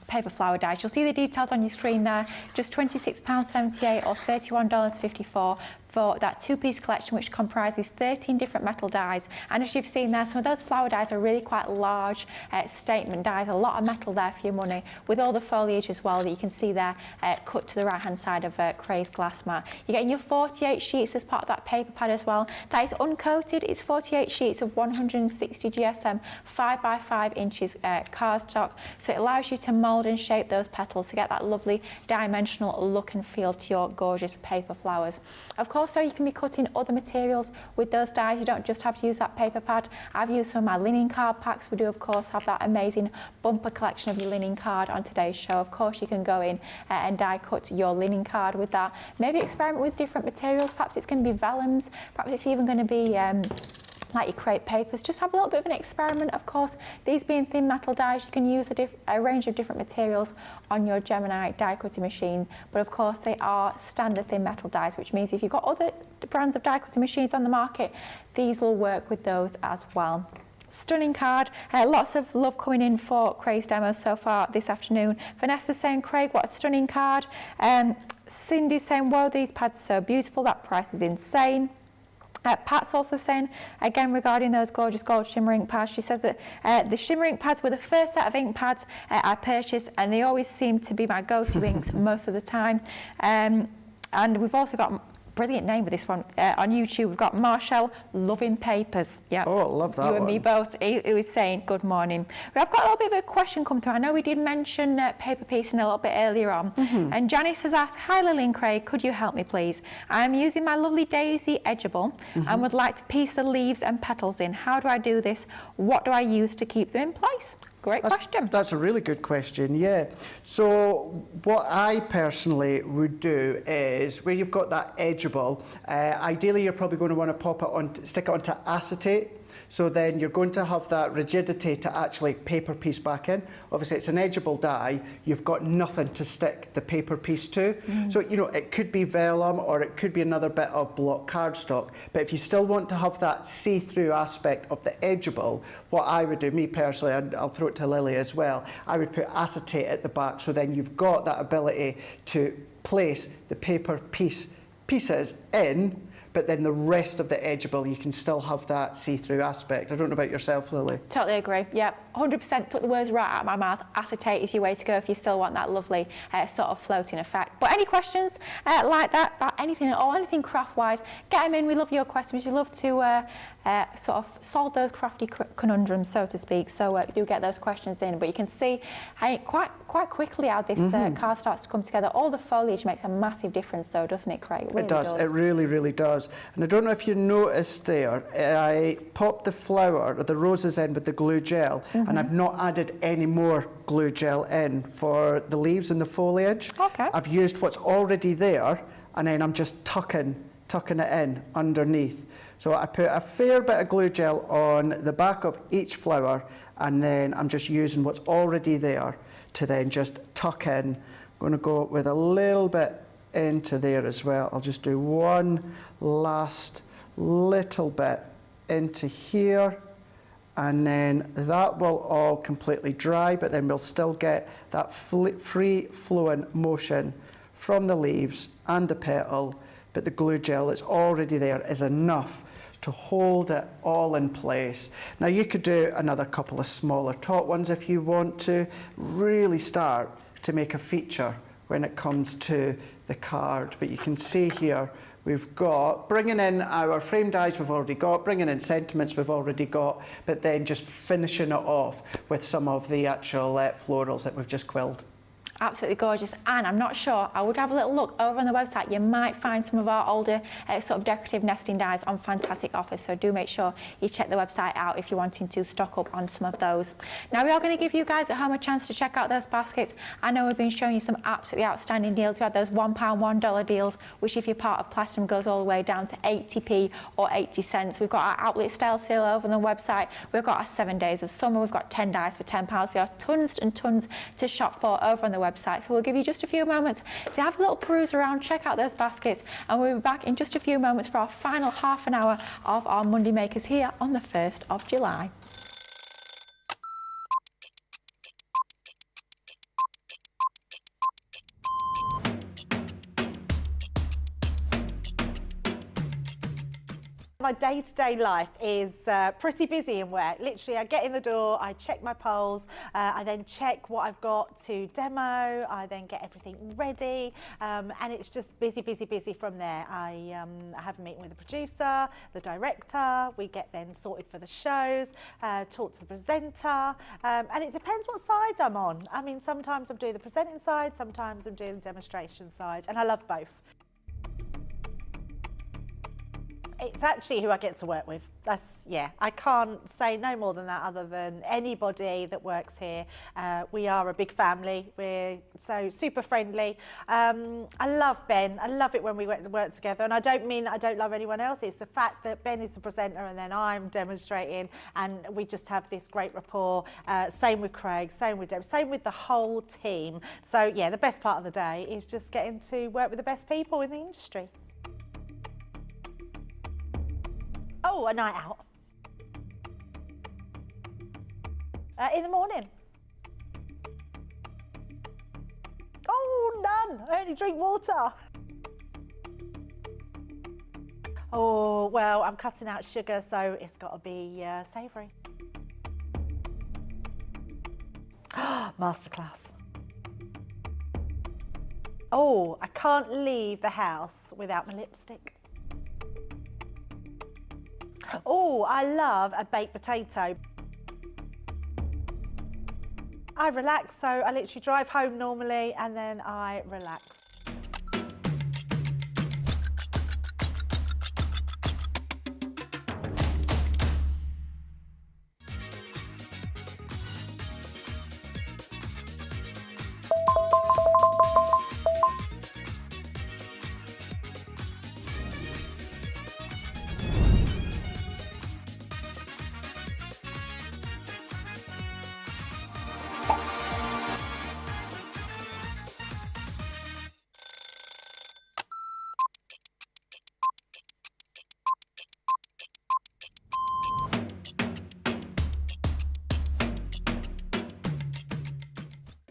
paper flower dies. You'll see the details on your screen there, just £26.78 or $31.54 for that two-piece collection, which comprises 13 different metal dies. And as you've seen there, some of those flower dies are really quite large statement dies, a lot of metal there for your money, with all the foliage as well that you can see there cut to the right-hand side of Craig's glass mat. You're getting your 48 sheets as part of that paper pad as well. That is uncoated. It's 48 sheets of 160 GSM 5 by 5 inches cardstock, so it allows you to mould and shape those petals to get that lovely dimensional look and feel to your gorgeous paper flowers. Of course, so you can be cutting other materials with those dies. You don't just have to use that paper pad. I've used some of my linen card packs. We do, of course, have that amazing bumper collection of your linen card on today's show. Of course, you can go in and die cut your linen card with that. Maybe experiment with different materials. Perhaps it's going to be vellums. Perhaps it's even going to be like your crepe papers. Just have a little bit of an experiment. Of course, these being thin metal dies, you can use a range of different materials on your Gemini die cutting machine, but of course they are standard thin metal dies, which means if you've got other brands of die cutting machines on the market, these will work with those as well. Stunning card. Lots of love coming in for Craig's demos so far this afternoon. Vanessa saying, Craig, what a stunning card. Cindy saying, whoa, these pads are so beautiful, that price is insane. Pat's also saying, again regarding those gorgeous gold shimmer ink pads, she says that the shimmer ink pads were the first set of ink pads I purchased, and they always seem to be my go-to inks most of the time. And we've also got brilliant name with this one on YouTube. We've got Marshall Loving Papers. Yeah. Oh, I love that. You one. and me both. He was saying good morning. But I've got a little bit of a question come through. I know we did mention paper piecing a little bit earlier on. And Janice has asked, hi Lily and Craig, could you help me please? I'm using my lovely Daisy Edgeable and would like to piece the leaves and petals in. How do I do this? What do I use to keep them in place? Great question. That's a really good question, yeah. So what I personally would do is, where you've got that edgeable, ideally you're probably going to want to pop it on, stick it onto acetate. So then you're going to have that rigidity to actually paper piece back in. Obviously it's an edgeable die, you've got nothing to stick the paper piece to. So, you know, it could be vellum or it could be another bit of block cardstock. But if you still want to have that see-through aspect of the edgeable, what I would do, me personally, and I'll throw it to Lily as well, I would put acetate at the back, so then you've got that ability to place the paper pieces in, but then the rest of the edgeable, you can still have that see-through aspect. I don't know about yourself, Lily. Totally agree. Yeah, 100% took the words right out of my mouth. Acetate is your way to go if you still want that lovely sort of floating effect. But any questions like that, about anything at all, anything craft-wise, get them in. We love your questions. We love to sort of solve those crafty conundrums, so to speak. So do get those questions in. But you can see quite quickly how this card starts to come together. All the foliage makes a massive difference, though, doesn't it, Craig? It really does. It really, really does. And I don't know if you noticed there, I popped the flower, or the roses in with the glue gel, and I've not added any more glue gel in for the leaves and the foliage. Okay. I've used what's already there, and then I'm just tucking it in underneath. So I put a fair bit of glue gel on the back of each flower, and then I'm just using what's already there to then just tuck in. I'm going to go with a little bit into there as well. I'll just do one last little bit into here, and then that will all completely dry, but then we'll still get that free flowing motion from the leaves and the petal, but the glue gel that's already there is enough to hold it all in place. Now you could do another couple of smaller top ones if you want to really start to make a feature when it comes to the card. But you can see here we've got bringing in our frame dies we've already got, bringing in sentiments we've already got, but then just finishing it off with some of the actual florals that we've just quilled. Absolutely gorgeous. And I'm not sure, I would have a little look over on the website. You might find some of our older sort of decorative nesting dies on fantastic offers, so do make sure you check the website out if you're wanting to stock up on some of those. Now we are going to give you guys at home a chance to check out those baskets. I know we've been showing you some absolutely outstanding deals. We had those £1, $1 deals, which if you're part of Platinum goes all the way down to 80p or 80 cents. We've got our outlet style sale over on the website. We've got our 7 days of summer. We've got 10 dies for £10. There are tons and tons to shop for over on the website. So we'll give you just a few moments to have a little peruse around, check out those baskets, and we'll be back in just a few moments for our final half an hour of our Monday Makers here on the 1st of July. My day-to-day life is pretty busy in work. Literally, I get in the door, I check my polls, I then check what I've got to demo, I then get everything ready, and it's just busy, busy, busy from there. I have a meeting with the producer, the director, we get then sorted for the shows, talk to the presenter, and it depends what side I'm on. I mean, sometimes I'm doing the presenting side, sometimes I'm doing the demonstration side, and I love both. It's actually who I get to work with. Yeah, I can't say no more than that other than anybody that works here. We are a big family. We're so super friendly. I love Ben. I love it when we work together. And I don't mean that I don't love anyone else. It's the fact that Ben is the presenter and then I'm demonstrating and we just have this great rapport. Same with Craig, same with Deb, same with the whole team. So yeah, the best part of the day is just getting to work with the best people in the industry. Oh, a night out. In the morning. Oh, none. I only drink water. Oh, well, I'm cutting out sugar, so it's got to be savoury. Masterclass. Oh, I can't leave the house without my lipstick. Oh, I love a baked potato. I relax, so I literally drive home normally and then I relax.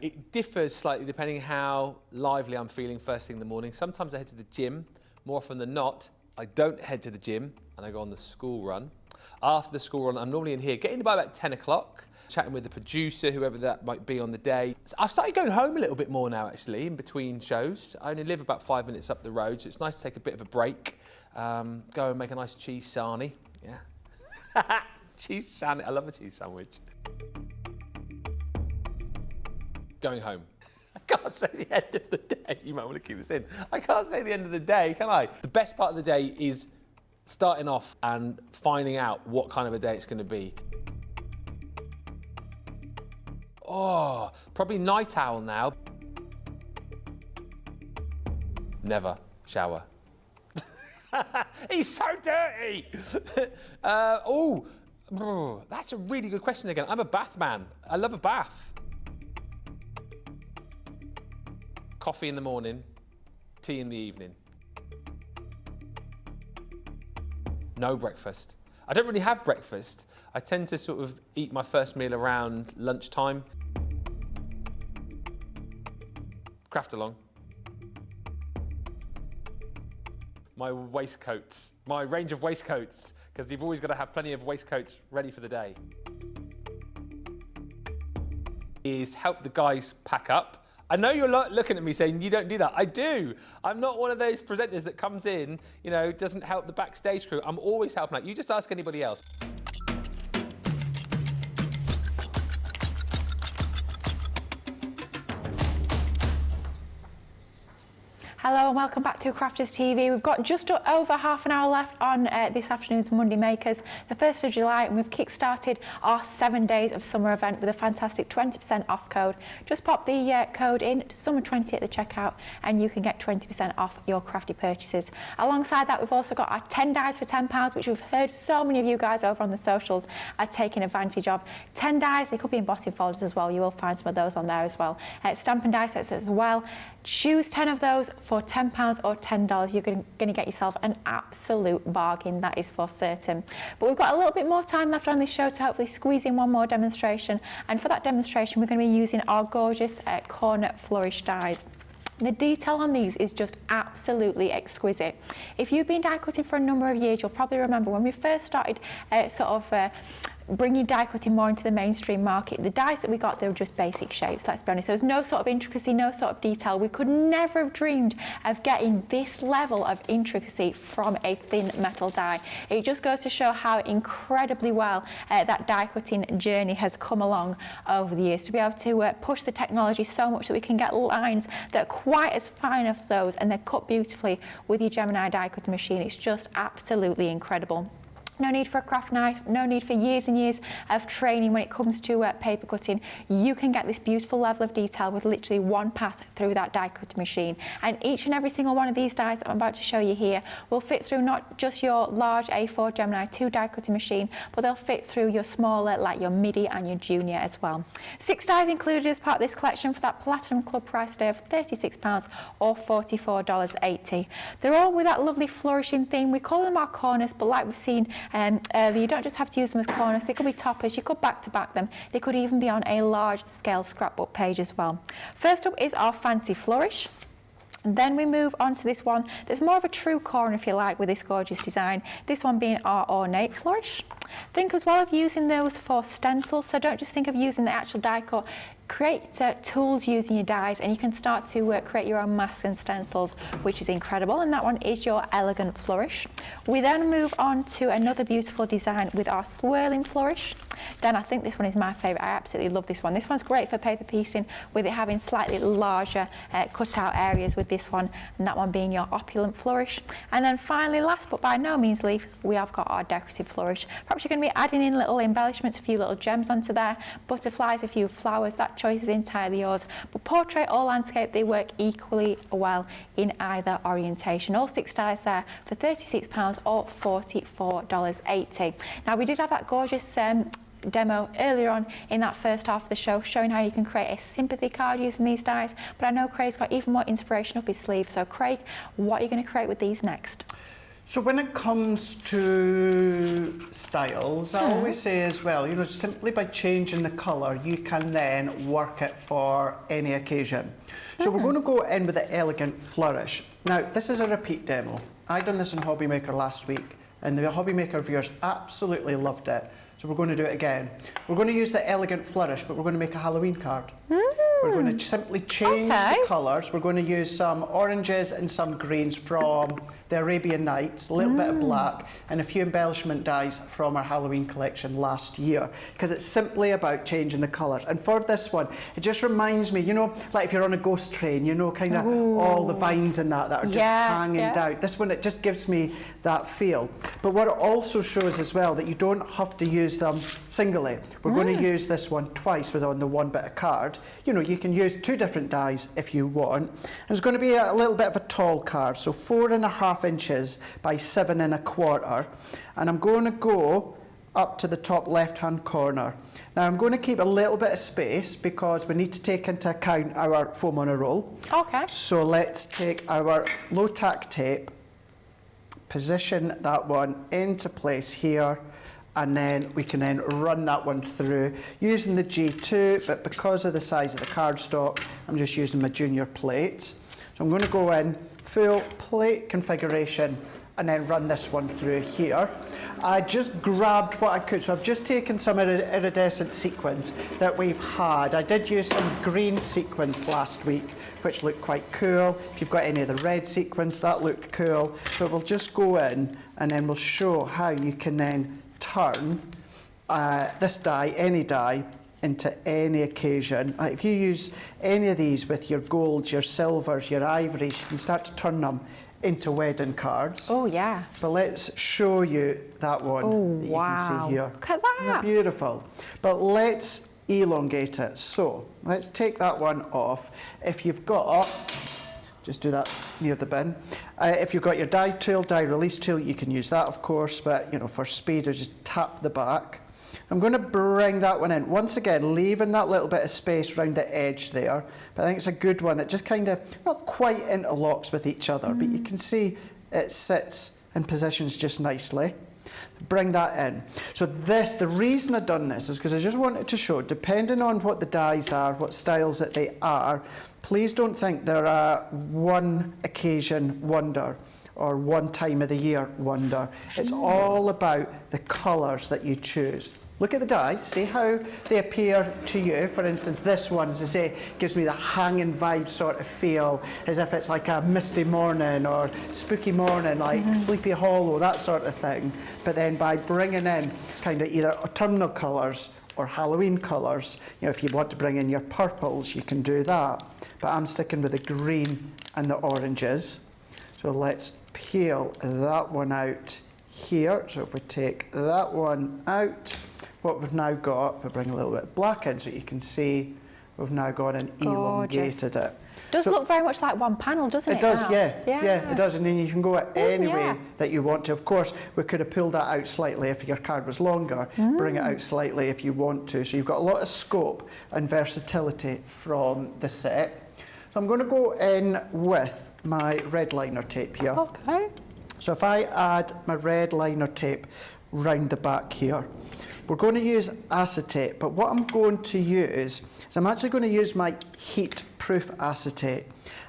It differs slightly depending how lively I'm feeling first thing in the morning. Sometimes I head to the gym. More often than not, I don't head to the gym and I go on the school run. After the school run, I'm normally in here, getting by about 10 o'clock, chatting with the producer, whoever that might be on the day. So I've started going home a little bit more now, actually, in between shows. I only live about 5 minutes up the road, so it's nice to take a bit of a break. Go and make a nice cheese sarnie. Yeah. Cheese sandwich. I love a cheese sandwich. Going home. I can't say the end of the day. You might want to keep this in. I can't say the end of the day, can I? The best part of the day is starting off and finding out what kind of a day it's going to be. Oh, probably night owl now. Never shower. He's so dirty. Oh, that's a really good question again. I'm a bath man. I love a bath. Coffee in the morning, tea in the evening. No breakfast. I don't really have breakfast. I tend to sort of eat my first meal around lunchtime. Craft along. My waistcoats, my range of waistcoats, because you've always got to have plenty of waistcoats ready for the day. Is help the guys pack up. I know you're looking at me saying you don't do that. I do. I'm not one of those presenters that comes in, you know, doesn't help the backstage crew. I'm always helping out. You just ask anybody else. Hello and welcome back to Crafters TV. We've got just over half an hour left on this afternoon's Monday Makers, the 1st of July, and we've kick-started our 7 days of summer event with a fantastic 20% off code. Just pop the code in, summer20 at the checkout, and you can get 20% off your crafty purchases. Alongside that, we've also got our 10 dies for £10, which we've heard so many of you guys over on the socials are taking advantage of. 10 dies, they could be embossing folders as well. You will find some of those on there as well. Stamp and die sets as well. Choose 10 of those for £10 or $10. You're going to get yourself an absolute bargain, that is for certain. But we've got a little bit more time left on this show to hopefully squeeze in one more demonstration. And for that demonstration, we're going to be using our gorgeous corner Flourish dies. The detail on these is just absolutely exquisite. If you've been die cutting for a number of years, you'll probably remember when we first started bringing die cutting more into the mainstream market, the dies that we got, they were just basic shapes, let's be honest. There was no sort of intricacy, no sort of detail. We could never have dreamed of getting this level of intricacy from a thin metal die. It just goes to show how incredibly well that die cutting journey has come along over the years, to be able to push the technology so much that we can get lines that are quite as fine as those, and they're cut beautifully with your Gemini die cutting machine. It's just absolutely incredible. No need for a craft knife, no need for years and years of training when it comes to paper cutting. You can get this beautiful level of detail with literally one pass through that die cutting machine. And each and every single one of these dies that I'm about to show you here will fit through not just your large A4 Gemini 2 die cutting machine, but they'll fit through your smaller, like your midi and your junior as well. 6 dies included as part of this collection for that Platinum Club price today of £36 or $44.80. They're all with that lovely flourishing theme. We call them our corners, but like we've seen you don't just have to use them as corners, they could be toppers, you could back to back them, they could even be on a large scale scrapbook page as well. First up is our fancy flourish. And then we move on to this one that's more of a true corner, if you like, with this gorgeous design. This one being our ornate flourish. Think as well of using those for stencils, so don't just think of using the actual die cut. Create tools using your dies, and you can start to create your own masks and stencils, which is incredible. And that one is your elegant flourish. We then move on to another beautiful design with our swirling flourish. Then I think this one is my favourite. I absolutely love this one. This one's great for paper piecing, with it having slightly larger cut-out areas with this one, and that one being your opulent flourish. And then finally, last but by no means least, we have got our decorative flourish. Perhaps you're going to be adding in little embellishments, a few little gems onto there, butterflies, a few flowers. That choice is entirely yours. But portrait or landscape, they work equally well in either orientation. All 6 dies there for £36 or $44.80. Now, we did have that gorgeous demo earlier on in that first half of the show, showing how you can create a sympathy card using these dies, but I know Craig's got even more inspiration up his sleeve. So Craig, what are you going to create with these next? So when it comes to styles, I always say as well, you know, simply by changing the colour, you can then work it for any occasion. So we're going to go in with the elegant flourish. Now, this is a repeat demo. I done this in Hobby Maker last week, and the Hobby Maker viewers absolutely loved it. So we're going to do it again. We're going to use the elegant flourish, but we're going to make a Halloween card. We're going to simply change the colours. We're going to use some oranges and some greens from the Arabian Nights, a little bit of black, and a few embellishment dies from our Halloween collection last year, because it's simply about changing the colours. And for this one, it just reminds me, you know, like if you're on a ghost train, you know, kind of all the vines and that are just hanging down. This one, it just gives me that feel. But what it also shows as well, that you don't have to use them singly. We're going to use this one twice on the one bit of card. You know, you can use 2 different dies if you want. And it's going to be a little bit of a tall card, so 4.5 inches by 7 1/4, and I'm going to go up to the top left hand corner. Now I'm going to keep a little bit of space because we need to take into account our foam on a roll. Okay. So let's take our low tack tape, position that one into place here, and then we can then run that one through using the G2, but because of the size of the cardstock, I'm just using my junior plates. So I'm going to go in full plate configuration and then run this one through here. I just grabbed what I could, so I've just taken some iridescent sequins that we've had. I did use some green sequins last week, which looked quite cool. If you've got any of the red sequins, that looked cool. But we'll just go in and then we'll show how you can then turn this die, any die, into any occasion. If you use any of these with your golds, your silvers, your ivories, you can start to turn them into wedding cards. Oh yeah. But let's show you that one that you can see here. Look at that. Isn't that beautiful? But let's elongate it. So let's take that one off. If you've got, just do that near the bin. If you've got your die tool, die release tool, you can use that of course, but you know, for speed, I just tap the back. I'm going to bring that one in. Once again, leaving that little bit of space around the edge there. But I think it's a good one. It just kind of, not quite interlocks with each other, but you can see it sits and positions just nicely. Bring that in. So this, the reason I've done this is because I just wanted to show, depending on what the dies are, what styles that they are, please don't think they're a one occasion wonder or one time of the year wonder. It's all about the colours that you choose. Look at the dies, see how they appear to you. For instance, this one, as I say, gives me the hanging vibe sort of feel, as if it's like a misty morning or spooky morning, like Sleepy Hollow, that sort of thing. But then by bringing in kind of either autumnal colours or Halloween colours, you know, if you want to bring in your purples, you can do that. But I'm sticking with the green and the oranges. So let's peel that one out here. So if we take that one out, what we've now got, if we bring a little bit of black in so you can see, we've now got an elongated it. Does look very much like one panel, doesn't it? It does, now? yeah, it does, and then you can go it any way yeah. that you want to. Of course, we could have pulled that out slightly if your card was longer, bring it out slightly if you want to. So you've got a lot of scope and versatility from the set. So I'm going to go in with my red liner tape here. Okay. So if I add my red liner tape round the back here, we're going to use acetate, but what I'm going to use is I'm actually going to use my heat-proof acetate.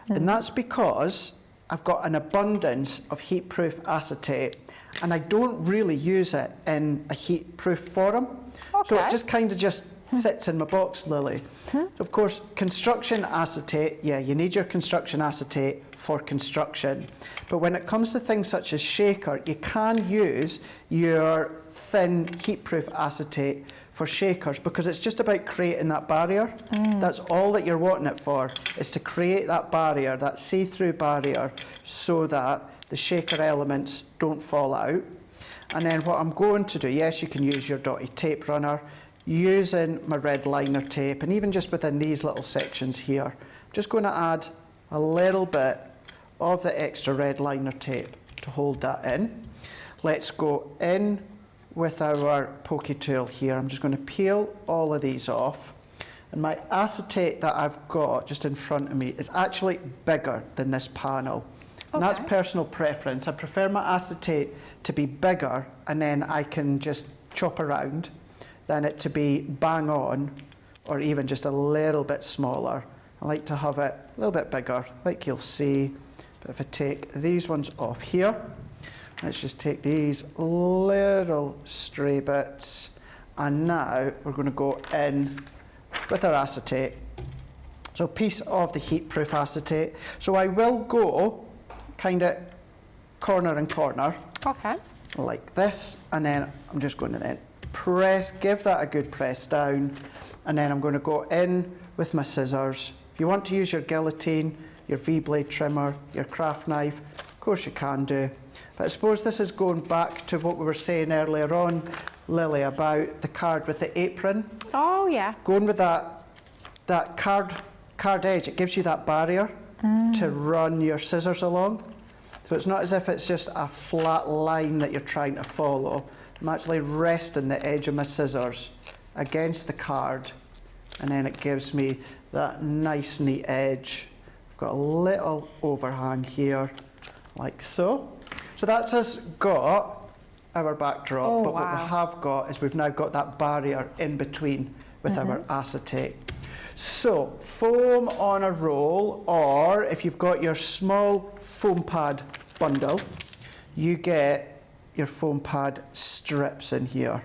And that's because I've got an abundance of heat-proof acetate and I don't really use it in a heat-proof form. So it just kind of just sits in my box, Lily. So of course, construction acetate, yeah, you need your construction acetate for construction. But when it comes to things such as shaker, you can use your thin heat-proof acetate for shakers because it's just about creating that barrier. That's all that you're wanting it for, is to create that barrier, that see-through barrier, so that the shaker elements don't fall out. And then what I'm going to do, yes, you can use your dotted tape runner, using my red liner tape, and even just within these little sections here, I'm just going to add a little bit of the extra red liner tape to hold that in. Let's go in with our pokey tool here. I'm just going to peel all of these off. And my acetate that I've got just in front of me is actually bigger than this panel. And that's personal preference. I prefer my acetate to be bigger and then I can just chop around than it to be bang on or even just a little bit smaller. I like to have it a little bit bigger, like you'll see. But if I take these ones off here, let's just take these little stray bits, and now we're going to go in with our acetate. So a piece of the heat-proof acetate. So I will go kind of corner and corner, Okay. like this, and then I'm just going to then press, give that a good press down, and then I'm going to go in with my scissors. If you want to use your guillotine, your V-blade trimmer, your craft knife, of course you can do. But I suppose this is going back to what we were saying earlier on, Lily, about the card with the apron. Oh, yeah. Going with that card edge, it gives you that barrier to run your scissors along. So it's not as if it's just a flat line that you're trying to follow. I'm actually resting the edge of my scissors against the card, and then it gives me that nice neat edge. I've got a little overhang here, like so. So that's us got our backdrop, but what we have got is we've now got that barrier in between with our acetate. So foam on a roll, or if you've got your small foam pad bundle, you get your foam pad strips in here.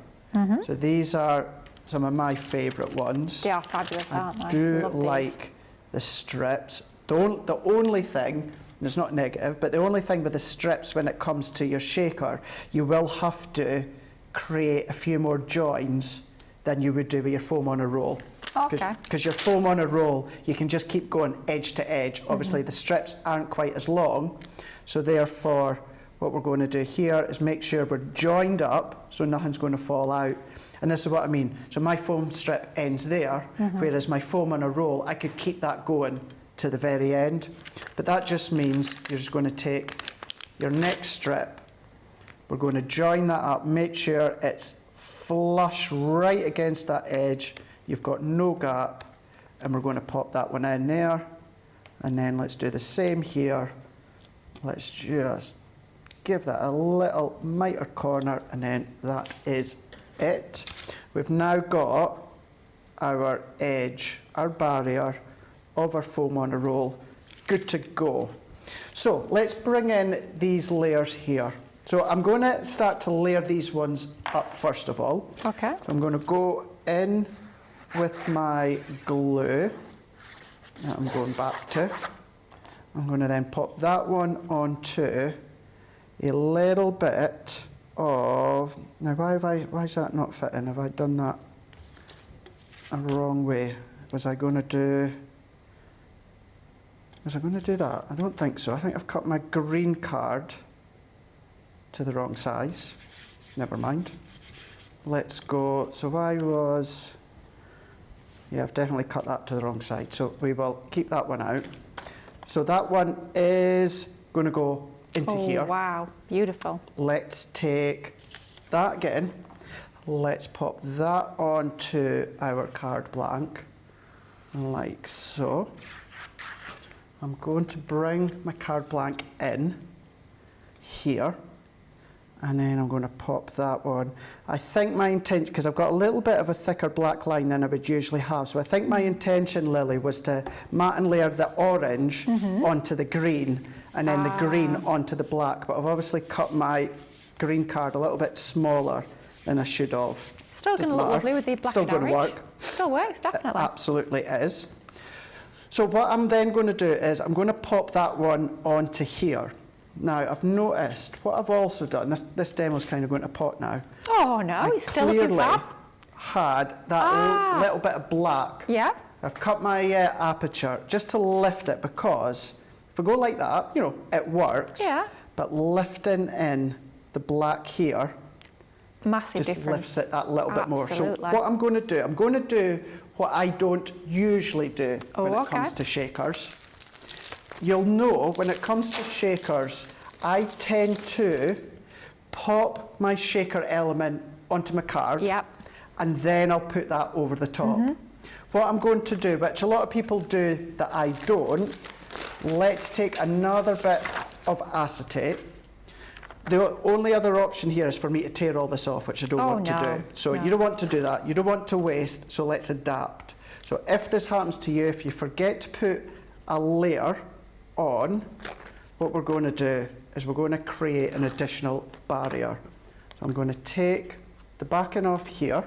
So these are some of my favourite ones. They are fabulous, aren't they? I do Love these. like the strips. The only thing, and it's not negative, but the only thing with the strips when it comes to your shaker, you will have to create a few more joins than you would do with your foam on a roll. Okay. Because your foam on a roll, you can just keep going edge to edge. Obviously, the strips aren't quite as long, so therefore, what we're going to do here is make sure we're joined up so nothing's going to fall out. And this is what I mean. So my foam strip ends there, whereas my foam on a roll, I could keep that going to the very end. But that just means you're just going to take your next strip, we're going to join that up, make sure it's flush right against that edge, you've got no gap, and we're going to pop that one in there. And then let's do the same here. Let's just give that a little miter corner, and then that is it. We've now got our edge, our barrier of our foam on a roll, good to go. So let's bring in these layers here. So I'm going to start to layer these ones up first of all. Okay. So I'm going to go in with my glue that I'm going back to. I'm going to then pop that one onto a little bit of, now why is that not fitting? Have I done that a wrong way? Was I going to do that? I don't think so. I think I've cut my green card to the wrong size. Never mind. Let's go, so yeah, I've definitely cut that to the wrong side. So we will keep that one out. So that one is going to go into here. Wow, beautiful. Let's take that again. Let's pop that onto our card blank, like so. I'm going to bring my card blank in here, and then I'm going to pop that one. I think my intention, because I've got a little bit of a thicker black line than I would usually have, so I think my intention, Lily, was to mat and layer the orange onto the green, and then the green onto the black, but I've obviously cut my green card a little bit smaller than I should have. Still going to look lovely with the black and orange. Still going to work. Still works, definitely. It absolutely is. So what I'm then going to do is I'm going to pop that one onto here. Now, I've noticed, what I've also done, this demo's kind of going to pot now. Oh no, it's still looking clearly fab. had that little bit of black. Yeah. I've cut my aperture just to lift it, because if I go like that, you know, it works. Yeah. But lifting in the black here Massive just difference. lifts it that little bit more. So Absolutely. what I'm going to do what I don't usually do when it comes to shakers. You'll know when it comes to shakers, I tend to pop my shaker element onto my card, and then I'll put that over the top. What I'm going to do, which a lot of people do that I don't, let's take another bit of acetate. The only other option here is for me to tear all this off, which I don't want to do. So you don't want to do that. You don't want to waste, so let's adapt. So if this happens to you, if you forget to put a layer on, what we're going to do is we're going to create an additional barrier. So I'm going to take the backing off here.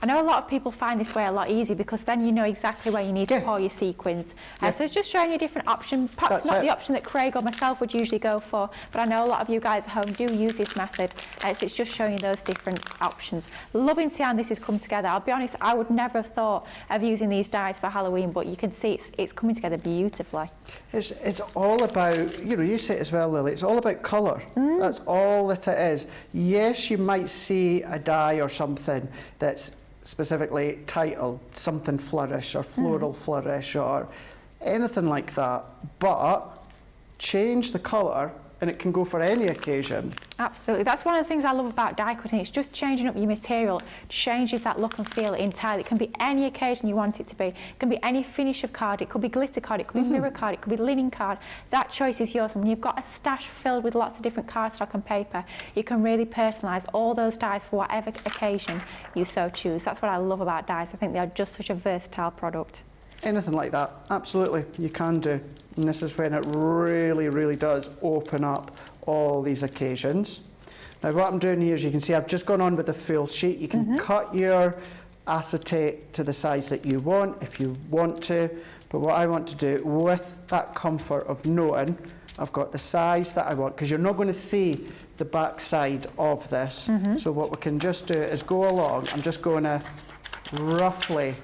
I know a lot of people find this way a lot easier, because then you know exactly where you need to pour your sequins. So it's just showing you a different option. Perhaps not the option that Craig or myself would usually go for, but I know a lot of you guys at home do use this method. So it's just showing you those different options. Loving to see how this has come together. I'll be honest, I would never have thought of using these dies for Halloween, but you can see it's coming together beautifully. It's all about, you know, you say it as well, Lily, it's all about colour. That's all that it is. Yes, you might see a die or something that's specifically titled something flourish or floral flourish or anything like that, but change the colour and it can go for any occasion. Absolutely. That's one of the things I love about die cutting. It's just changing up your material, changes that look and feel entirely. It can be any occasion you want it to be. It can be any finish of card. It could be glitter card. It could be mirror card. It could be linen card. That choice is yours. And when you've got a stash filled with lots of different cardstock and paper, you can really personalise all those dies for whatever occasion you so choose. That's what I love about dies. I think they are just such a versatile product. Anything like that, absolutely, you can do. And this is when it really, really does open up all these occasions. Now what I'm doing here is, you can see I've just gone on with the full sheet. You can cut your acetate to the size that you want if you want to, but what I want to do with that comfort of knowing I've got the size that I want, because you're not going to see the back side of this. So what we can just do is go along. I'm just going to roughly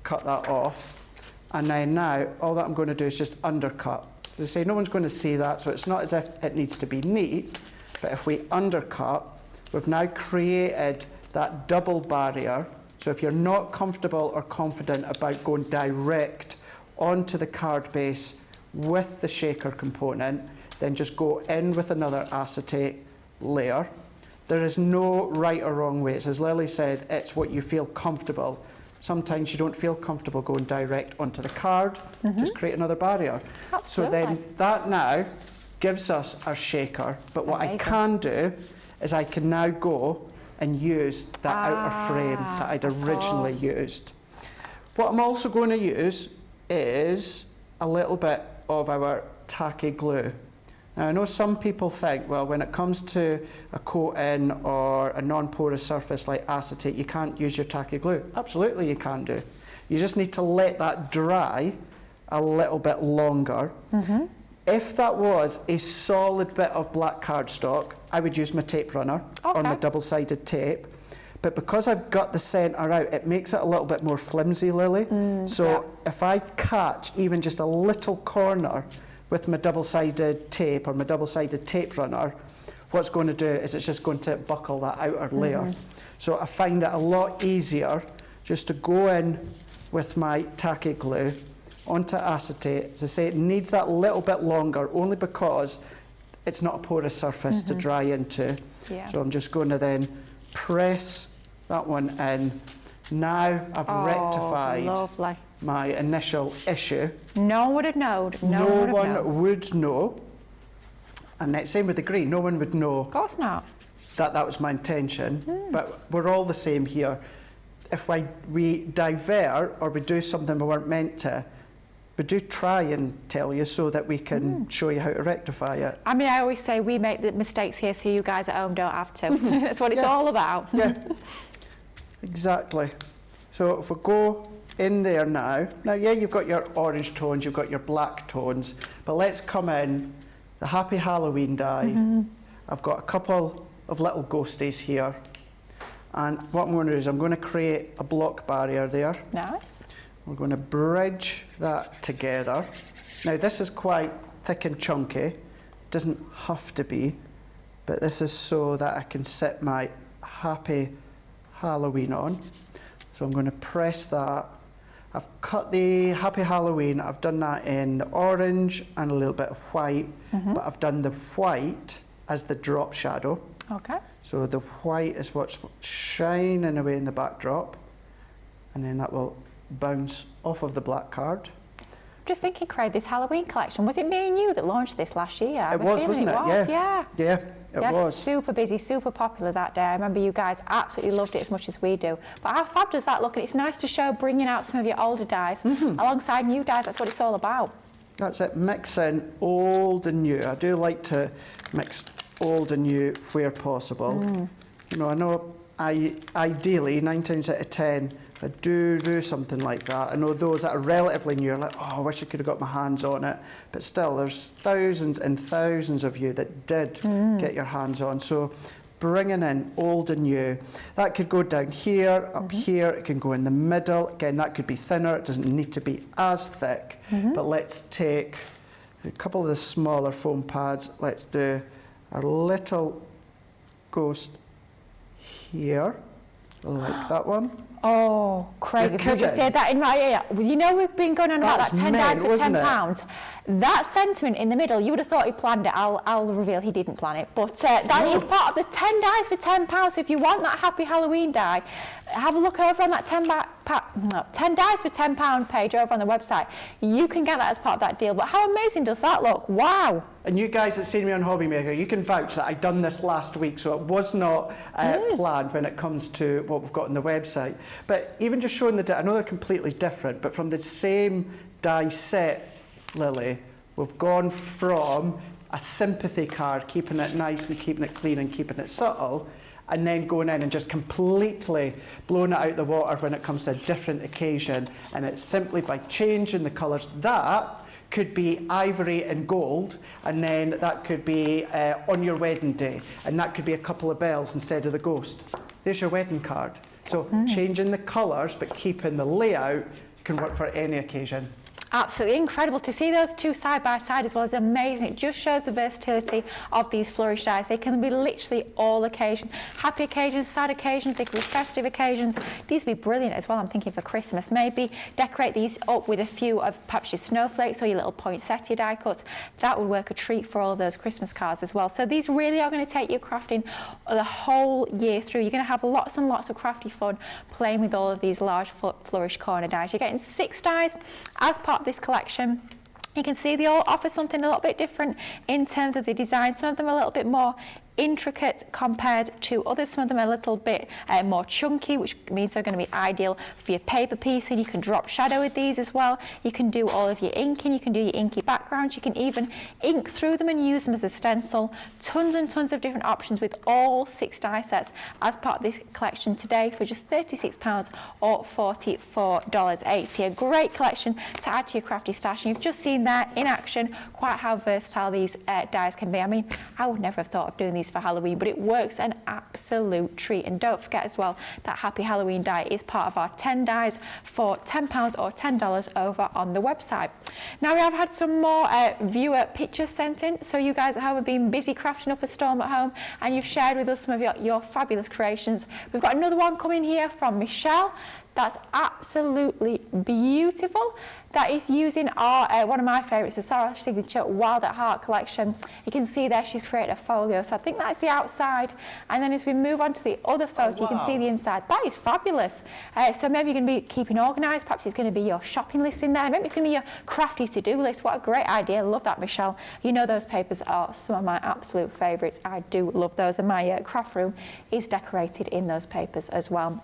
cut that off, and then now all that I'm going to do is just undercut. As I say, no one's going to see that, so it's not as if it needs to be neat, but if we undercut, we've now created that double barrier. So if you're not comfortable or confident about going direct onto the card base with the shaker component, then just go in with another acetate layer. There is no right or wrong way. It's, as Lily said, it's what you feel comfortable. Sometimes you don't feel comfortable going direct onto the card, just create another barrier. Absolutely. So then that now gives us our shaker, but what Amazing. I can do is I can now go and use that outer frame that I'd originally used. What I'm also going to use is a little bit of our tacky glue. Now, I know some people think, well, when it comes to a coating or a non-porous surface like acetate, you can't use your tacky glue. Absolutely you can do. You just need to let that dry a little bit longer. If that was a solid bit of black cardstock, I would use my tape runner on the double-sided tape. But because I've got the centre out, it makes it a little bit more flimsy, Lily. So if I catch even just a little corner with my double-sided tape or my double-sided tape runner, what's going to do is it's just going to buckle that outer layer. So I find it a lot easier just to go in with my tacky glue onto acetate. As I say, it needs that little bit longer only because it's not a porous surface to dry into. So I'm just going to then press that one in. Now I've rectified Lovely. my initial issue. No one would have known. No one would know. And it's same with the green. No one would know Of course not. that that was my intention. But we're all the same here. If we divert or we do something we weren't meant to, we do try and tell you so that we can show you how to rectify it. I mean, I always say we make the mistakes here so you guys at home don't have to. That's what it's all about. Yeah, exactly. So if we go in there now, yeah, you've got your orange tones, you've got your black tones, but let's come in the Happy Halloween die. I've got a couple of little ghosties here. And what I'm going to do is I'm going to create a block barrier there. Nice. We're going to bridge that together. Now this is quite thick and chunky, doesn't have to be, but this is so that I can set my Happy Halloween on. So I'm going to press that. I've cut the Happy Halloween, I've done that in the orange and a little bit of white, but I've done the white as the drop shadow. Okay. So the white is what's shining away in the backdrop, and then that will bounce off of the black card. Just thinking, Craig, this Halloween collection, was it me and you that launched this last year? It was, wasn't it? Yeah. Yeah, it was. Super busy, super popular that day. I remember you guys absolutely loved it as much as we do. But how fab does that look? And it's nice to show bringing out some of your older dyes alongside new dyes. That's what it's all about. That's it, mixing old and new. I do like to mix old and new where possible. You know, I know ideally 9 times out of 10 if I do something like that, I know those that are relatively new are like, oh, I wish I could have got my hands on it, but still there's thousands and thousands of you that did get your hands on. So bringing in old and new, that could go down here, up here, it can go in the middle. Again, that could be thinner, it doesn't need to be as thick, but let's take a couple of the smaller foam pads. Let's do our little ghost here, like that one. Oh, Craig, if you just said that in my ear. You know we've been going on about that 10 dyes for £10. That sentiment in the middle, you would have thought he planned it. I'll reveal he didn't plan it. But that is part of the 10 dyes for £10. So if you want that Happy Halloween dye, have a look over on that 10 dyes for £10 page over on the website. You can get that as part of that deal. But how amazing does that look? Wow. And you guys that seen me on Hobby Maker, you can vouch that I've done this last week, so it was not planned when it comes to what we've got on the website. But even just showing I know they're completely different, but from the same dye set, Lily, we've gone from a Sympathy card, keeping it nice and keeping it clean and keeping it subtle, and then going in and just completely blowing it out the water when it comes to a different occasion. And it's simply by changing the colours. That could be ivory and gold, and then that could be on your wedding day, and that could be a couple of bells instead of the ghost. There's your wedding card. So changing the colours but keeping the layout can work for any occasion. Absolutely incredible to see those two side by side as well. Is amazing. It just shows the versatility of these Flourish dyes. They can be literally all occasions, happy occasions, sad occasions, they can be festive occasions. These would be brilliant as well. I'm thinking for Christmas, maybe decorate these up with a few of perhaps your snowflakes or your little poinsettia die cuts. That would work a treat for all those Christmas cards as well. So these really are going to take you crafting the whole year through. You're going to have lots and lots of crafty fun playing with all of these large Flourish corner dies. You're getting 6 dies as part of this collection. You can see they all offer something a little bit different in terms of the design. Some of them are a little bit more intricate compared to others. Some of them are a little bit more chunky, which means they're going to be ideal for your paper piecing. You can drop shadow with these as well. You can do all of your inking. You can do your inky backgrounds. You can even ink through them and use them as a stencil. Tons and tons of different options with all 6 die sets as part of this collection today for just £36 or $44.80. A great collection to add to your crafty stash. And you've just seen there in action quite how versatile these dies can be. I mean, I would never have thought of doing these for Halloween, but it works an absolute treat. And don't forget as well that Happy Halloween die is part of our 10 dies for £10 or $10 over on the website. Now we have had some more viewer pictures sent in, so you guys at home have been busy crafting up a storm at home and you've shared with us some of your fabulous creations. We've got another one coming here from Michelle. That's absolutely beautiful. That is using our one of my favourites, the Sarah Signature Wild at Heart collection. You can see there she's created a folio, so I think that's the outside. And then as we move on to the other photo, you can see the inside. That is fabulous. So maybe you're going to be keeping organised. Perhaps it's going to be your shopping list in there. Maybe it's going to be your crafty to-do list. What a great idea. Love that, Michelle. You know those papers are some of my absolute favourites. I do love those, and my craft room is decorated in those papers as well.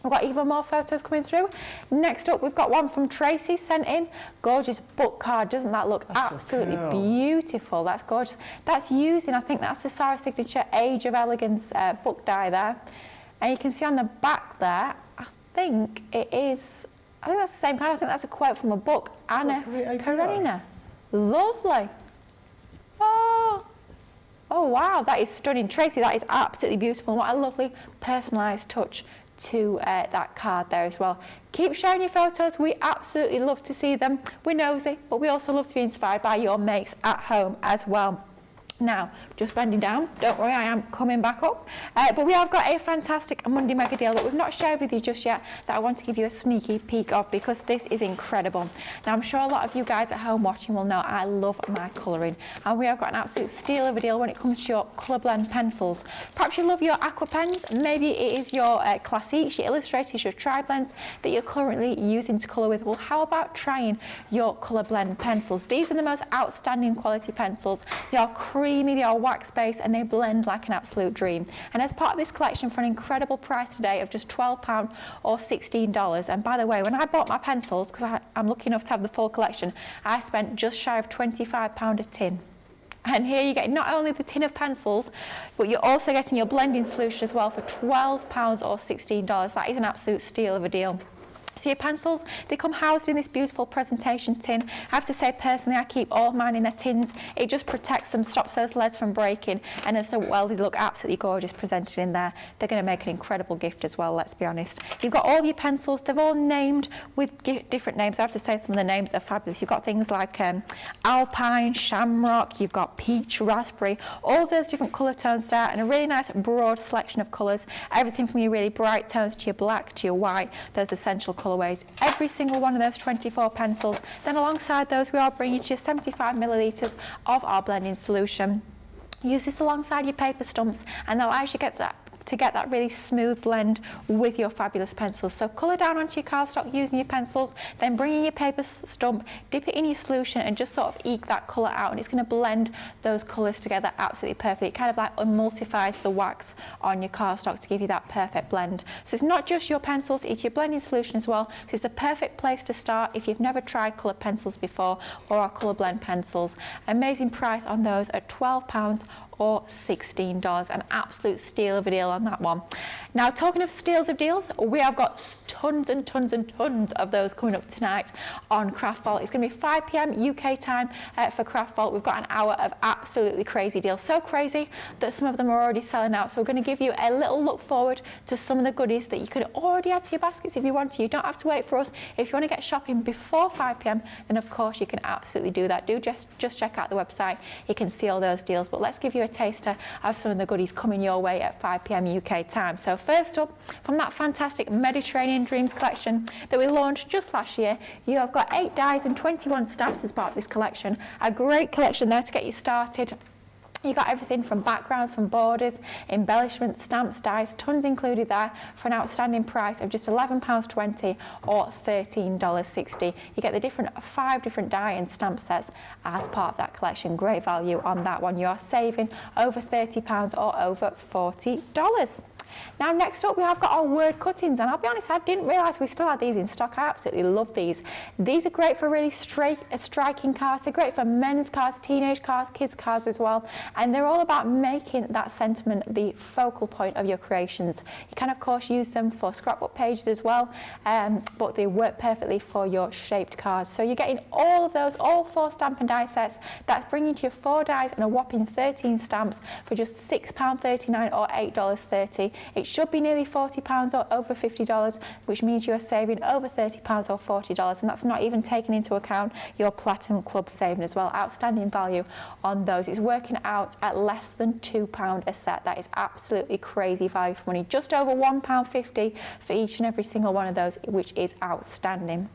We've got even more photos coming through. Next up, we've got one from Tracy sent in. Gorgeous book card. Doesn't that look absolutely beautiful? That's gorgeous. That's using, I think that's the Sarah Signature Age of Elegance book die there. And you can see on the back there, I think that's the same kind. I think that's a quote from a book. Anna Karenina. Lovely. Oh, wow, that is stunning. Tracy, that is absolutely beautiful. And what a lovely personalised touch to that card there as well. Keep sharing your photos. We absolutely love to see them. We're nosy, but we also love to be inspired by your makes at home as well. Now, just bending down, don't worry, I am coming back up. But we have got a fantastic Monday mega deal that we've not shared with you just yet that I want to give you a sneaky peek of because this is incredible. Now, I'm sure a lot of you guys at home watching will know I love my colouring. And we have got an absolute steal of a deal when it comes to your colour blend pencils. Perhaps you love your aqua pens, maybe it is your classiques, your illustrators, your tri-blends that you're currently using to colour with. Well, how about trying your colour blend pencils? These are the most outstanding quality pencils. They are creamy, they are wax based, and they blend like an absolute dream. And as part of this collection for an incredible price today of just £12 or $16. And by the way, when I bought my pencils, because I'm lucky enough to have the full collection, I spent just shy of £25 a tin. And here you're getting not only the tin of pencils, but you're also getting your blending solution as well for £12 or $16. That is an absolute steal of a deal. So your pencils, they come housed in this beautiful presentation tin. I have to say personally, I keep all of mine in their tins. It just protects them, stops those leads from breaking, and as well, they look absolutely gorgeous presented in there. They're going to make an incredible gift as well, let's be honest. You've got all your pencils, they're all named with different names. I have to say some of the names are fabulous. You've got things like Alpine, Shamrock, you've got Peach, Raspberry, all those different colour tones there, and a really nice broad selection of colours. Everything from your really bright tones to your black to your white, those essential colourways. Every single one of those 24 pencils. Then alongside those, we are bringing you 75 millilitres of our blending solution. Use this alongside your paper stumps, and that allows you to get that really smooth blend with your fabulous pencils. So colour down onto your cardstock using your pencils, then bring in your paper stump, dip it in your solution, and just sort of eke that colour out, and it's going to blend those colours together absolutely perfectly. It kind of like emulsifies the wax on your cardstock to give you that perfect blend. So it's not just your pencils, it's your blending solution as well. So it's the perfect place to start if you've never tried colour pencils before or our colour blend pencils. Amazing price on those at £12 or $16. An absolute steal of a deal on that one. Now, talking of steals of deals, we have got tons and tons and tons of those coming up tonight on Craft Vault. It's going to be 5 p.m. UK time for Craft Vault. We've got an hour of absolutely crazy deals. So crazy that some of them are already selling out. So we're going to give you a little look forward to some of the goodies that you can already add to your baskets if you want to. You don't have to wait for us. If you want to get shopping before 5 p.m, then of course you can absolutely do that. Do just check out the website. You can see all those deals. But let's give you a taster of some of the goodies coming your way at 5 p.m. UK time. So first up, from that fantastic Mediterranean Dreams collection that we launched just last year, you have got 8 dies and 21 stamps as part of this collection. A great collection there to get you started. You got everything from backgrounds, from borders, embellishments, stamps, dies, tons included there for an outstanding price of just £11.20 or $13.60. You get the 5 different die and stamp sets as part of that collection. Great value on that one. You are saving over £30 or over $40. Now next up we have got our word cuttings, and I'll be honest, I didn't realise we still had these in stock. I absolutely love these. These are great for really striking cards. They're great for men's cards, teenage cards, kids cards as well, and they're all about making that sentiment the focal point of your creations. You can of course use them for scrapbook pages as well, but they work perfectly for your shaped cards. So you're getting all of those, all 4 stamp and die sets. That's bringing to you 4 dies and a whopping 13 stamps for just £6.39 or $8.30. It should be nearly £40 or over $50, which means you are saving over £30 or $40, and that's not even taking into account your Platinum Club saving as well. Outstanding value on those. It's working out at less than £2 a set. That is absolutely crazy value for money. Just over £1.50 for each and every single one of those, which is outstanding.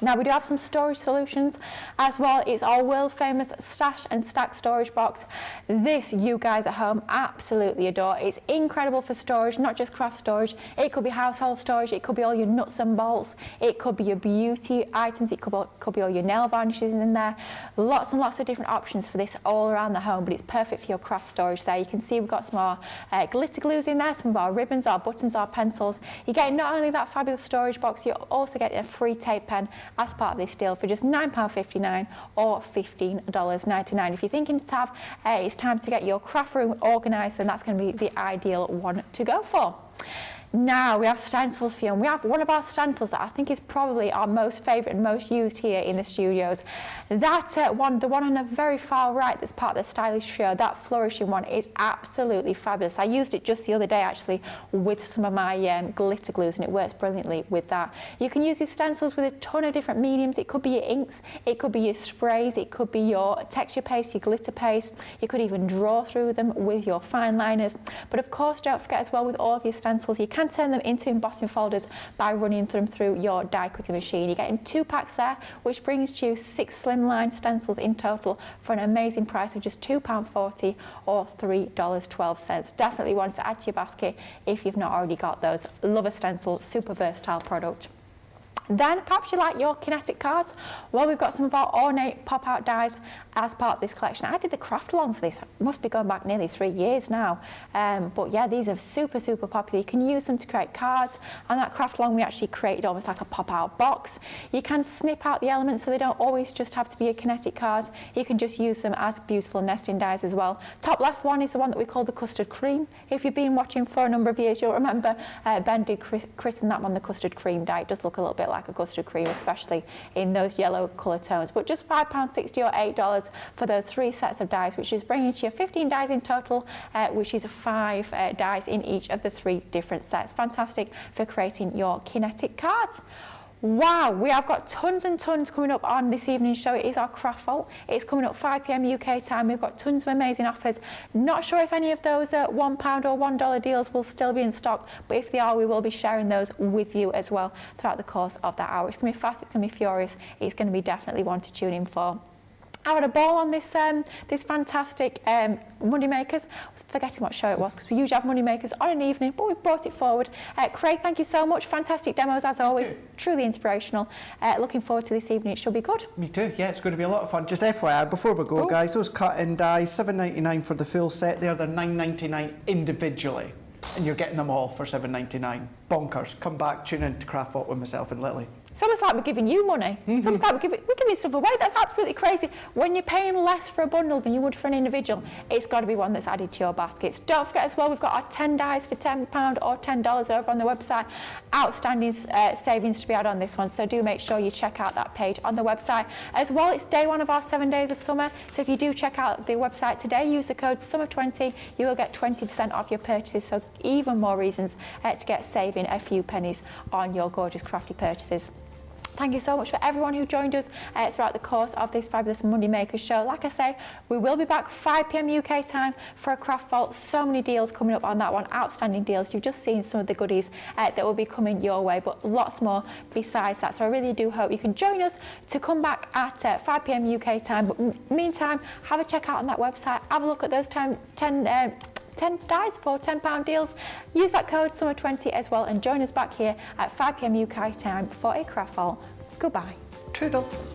Now we do have some storage solutions as well. It's our world famous Stash and Stack storage box. This you guys at home absolutely adore. It's incredible for storage, not just craft storage. It could be household storage, it could be all your nuts and bolts, it could be your beauty items, it could be all your nail varnishes in there. Lots and lots of different options for this all around the home, but it's perfect for your craft storage there. You can see we've got some more glitter glues in there, some of our ribbons, our buttons, our pencils. You're getting not only that fabulous storage box, you're also getting a free tape pen as part of this deal for just £9.59 or $15.99. If you're thinking to have, it's time to get your craft room organised, then that's going to be the ideal one to go for. Now we have stencils for you, and we have one of our stencils that I think is probably our most favourite and most used here in the studios. That the one on the very far right that's part of the stylish trio, that flourishing one, is absolutely fabulous. I used it just the other day actually with some of my glitter glues, and it works brilliantly with that. You can use these stencils with a ton of different mediums. It could be your inks, it could be your sprays, it could be your texture paste, your glitter paste. You could even draw through them with your fine liners. But of course, don't forget as well, with all of your stencils, you can turn them into embossing folders by running them through your die cutting machine. You're getting 2 packs there, which brings you 6 slimline stencils in total for an amazing price of just £2.40 or $3.12. Definitely one to add to your basket if you've not already got those. Love a stencil, super versatile product. Then perhaps you like your kinetic cards. Well, we've got some of our ornate pop-out dies as part of this collection. I did the craft along for this. It must be going back nearly 3 years now. But yeah, these are super popular. You can use them to create cards. On that craft along, we actually created almost like a pop-out box. You can snip out the elements so they don't always just have to be a kinetic card. You can just use them as beautiful nesting dies as well. Top left one is the one that we call the custard cream. If you've been watching for a number of years, you'll remember Ben did christen that one the custard cream die. It does look a little bit like a custard cream, especially in those yellow colour tones, but just £5.60 or $8 for those 3 sets of dies, which is bringing to you 15 dies in total, which is 5 dies in each of the 3 different sets. Fantastic for creating your kinetic cards. Wow, we have got tons and tons coming up on this evening's show. It is our Craft Vault. It's coming up 5 p.m. UK time. We've got tons of amazing offers. Not sure if any of those £1 or $1 deals will still be in stock, but if they are, we will be sharing those with you as well throughout the course of that hour. It's going to be fast, it's going to be furious. It's going to be definitely one to tune in for. I had a ball on this this fantastic Money Makers. I was forgetting what show it was because we usually have Money Makers on an evening, but we brought it forward. Craig, thank you so much. Fantastic demos as always. Truly inspirational. Looking forward to this evening. It should be good. Me too. Yeah, it's going to be a lot of fun. Just FYI, before we go, guys, those cut-in dies, $7.99 for the full set. They're $9.99 individually, and you're getting them all for $7.99. Bonkers. Come back, tune in to Craft Vault with myself and Lily. It's almost like we're giving you money. It's almost like we're giving stuff away. That's absolutely crazy. When you're paying less for a bundle than you would for an individual, it's got to be one that's added to your baskets. Don't forget as well, we've got our 10 dies for £10 or $10 over on the website. Outstanding savings to be had on this one, so do make sure you check out that page on the website. As well, it's day 1 of our 7 days of summer, so if you do check out the website today, use the code SUMMER20, you will get 20% off your purchases, so even more reasons to get saving a few pennies on your gorgeous crafty purchases. Thank you so much for everyone who joined us throughout the course of this fabulous Monday Makers show. Like I say, we will be back 5 p.m. UK time for a craft vault. So many deals coming up on that one, outstanding deals. You've just seen some of the goodies that will be coming your way, but lots more besides that. So I really do hope you can join us to come back at 5 p.m. UK time. But meantime, have a check out on that website. Have a look at those 10 dies for £10 deals. Use that code SUMMER20 as well and join us back here at 5 p.m. UK time for a craft vault. Goodbye. Toodles.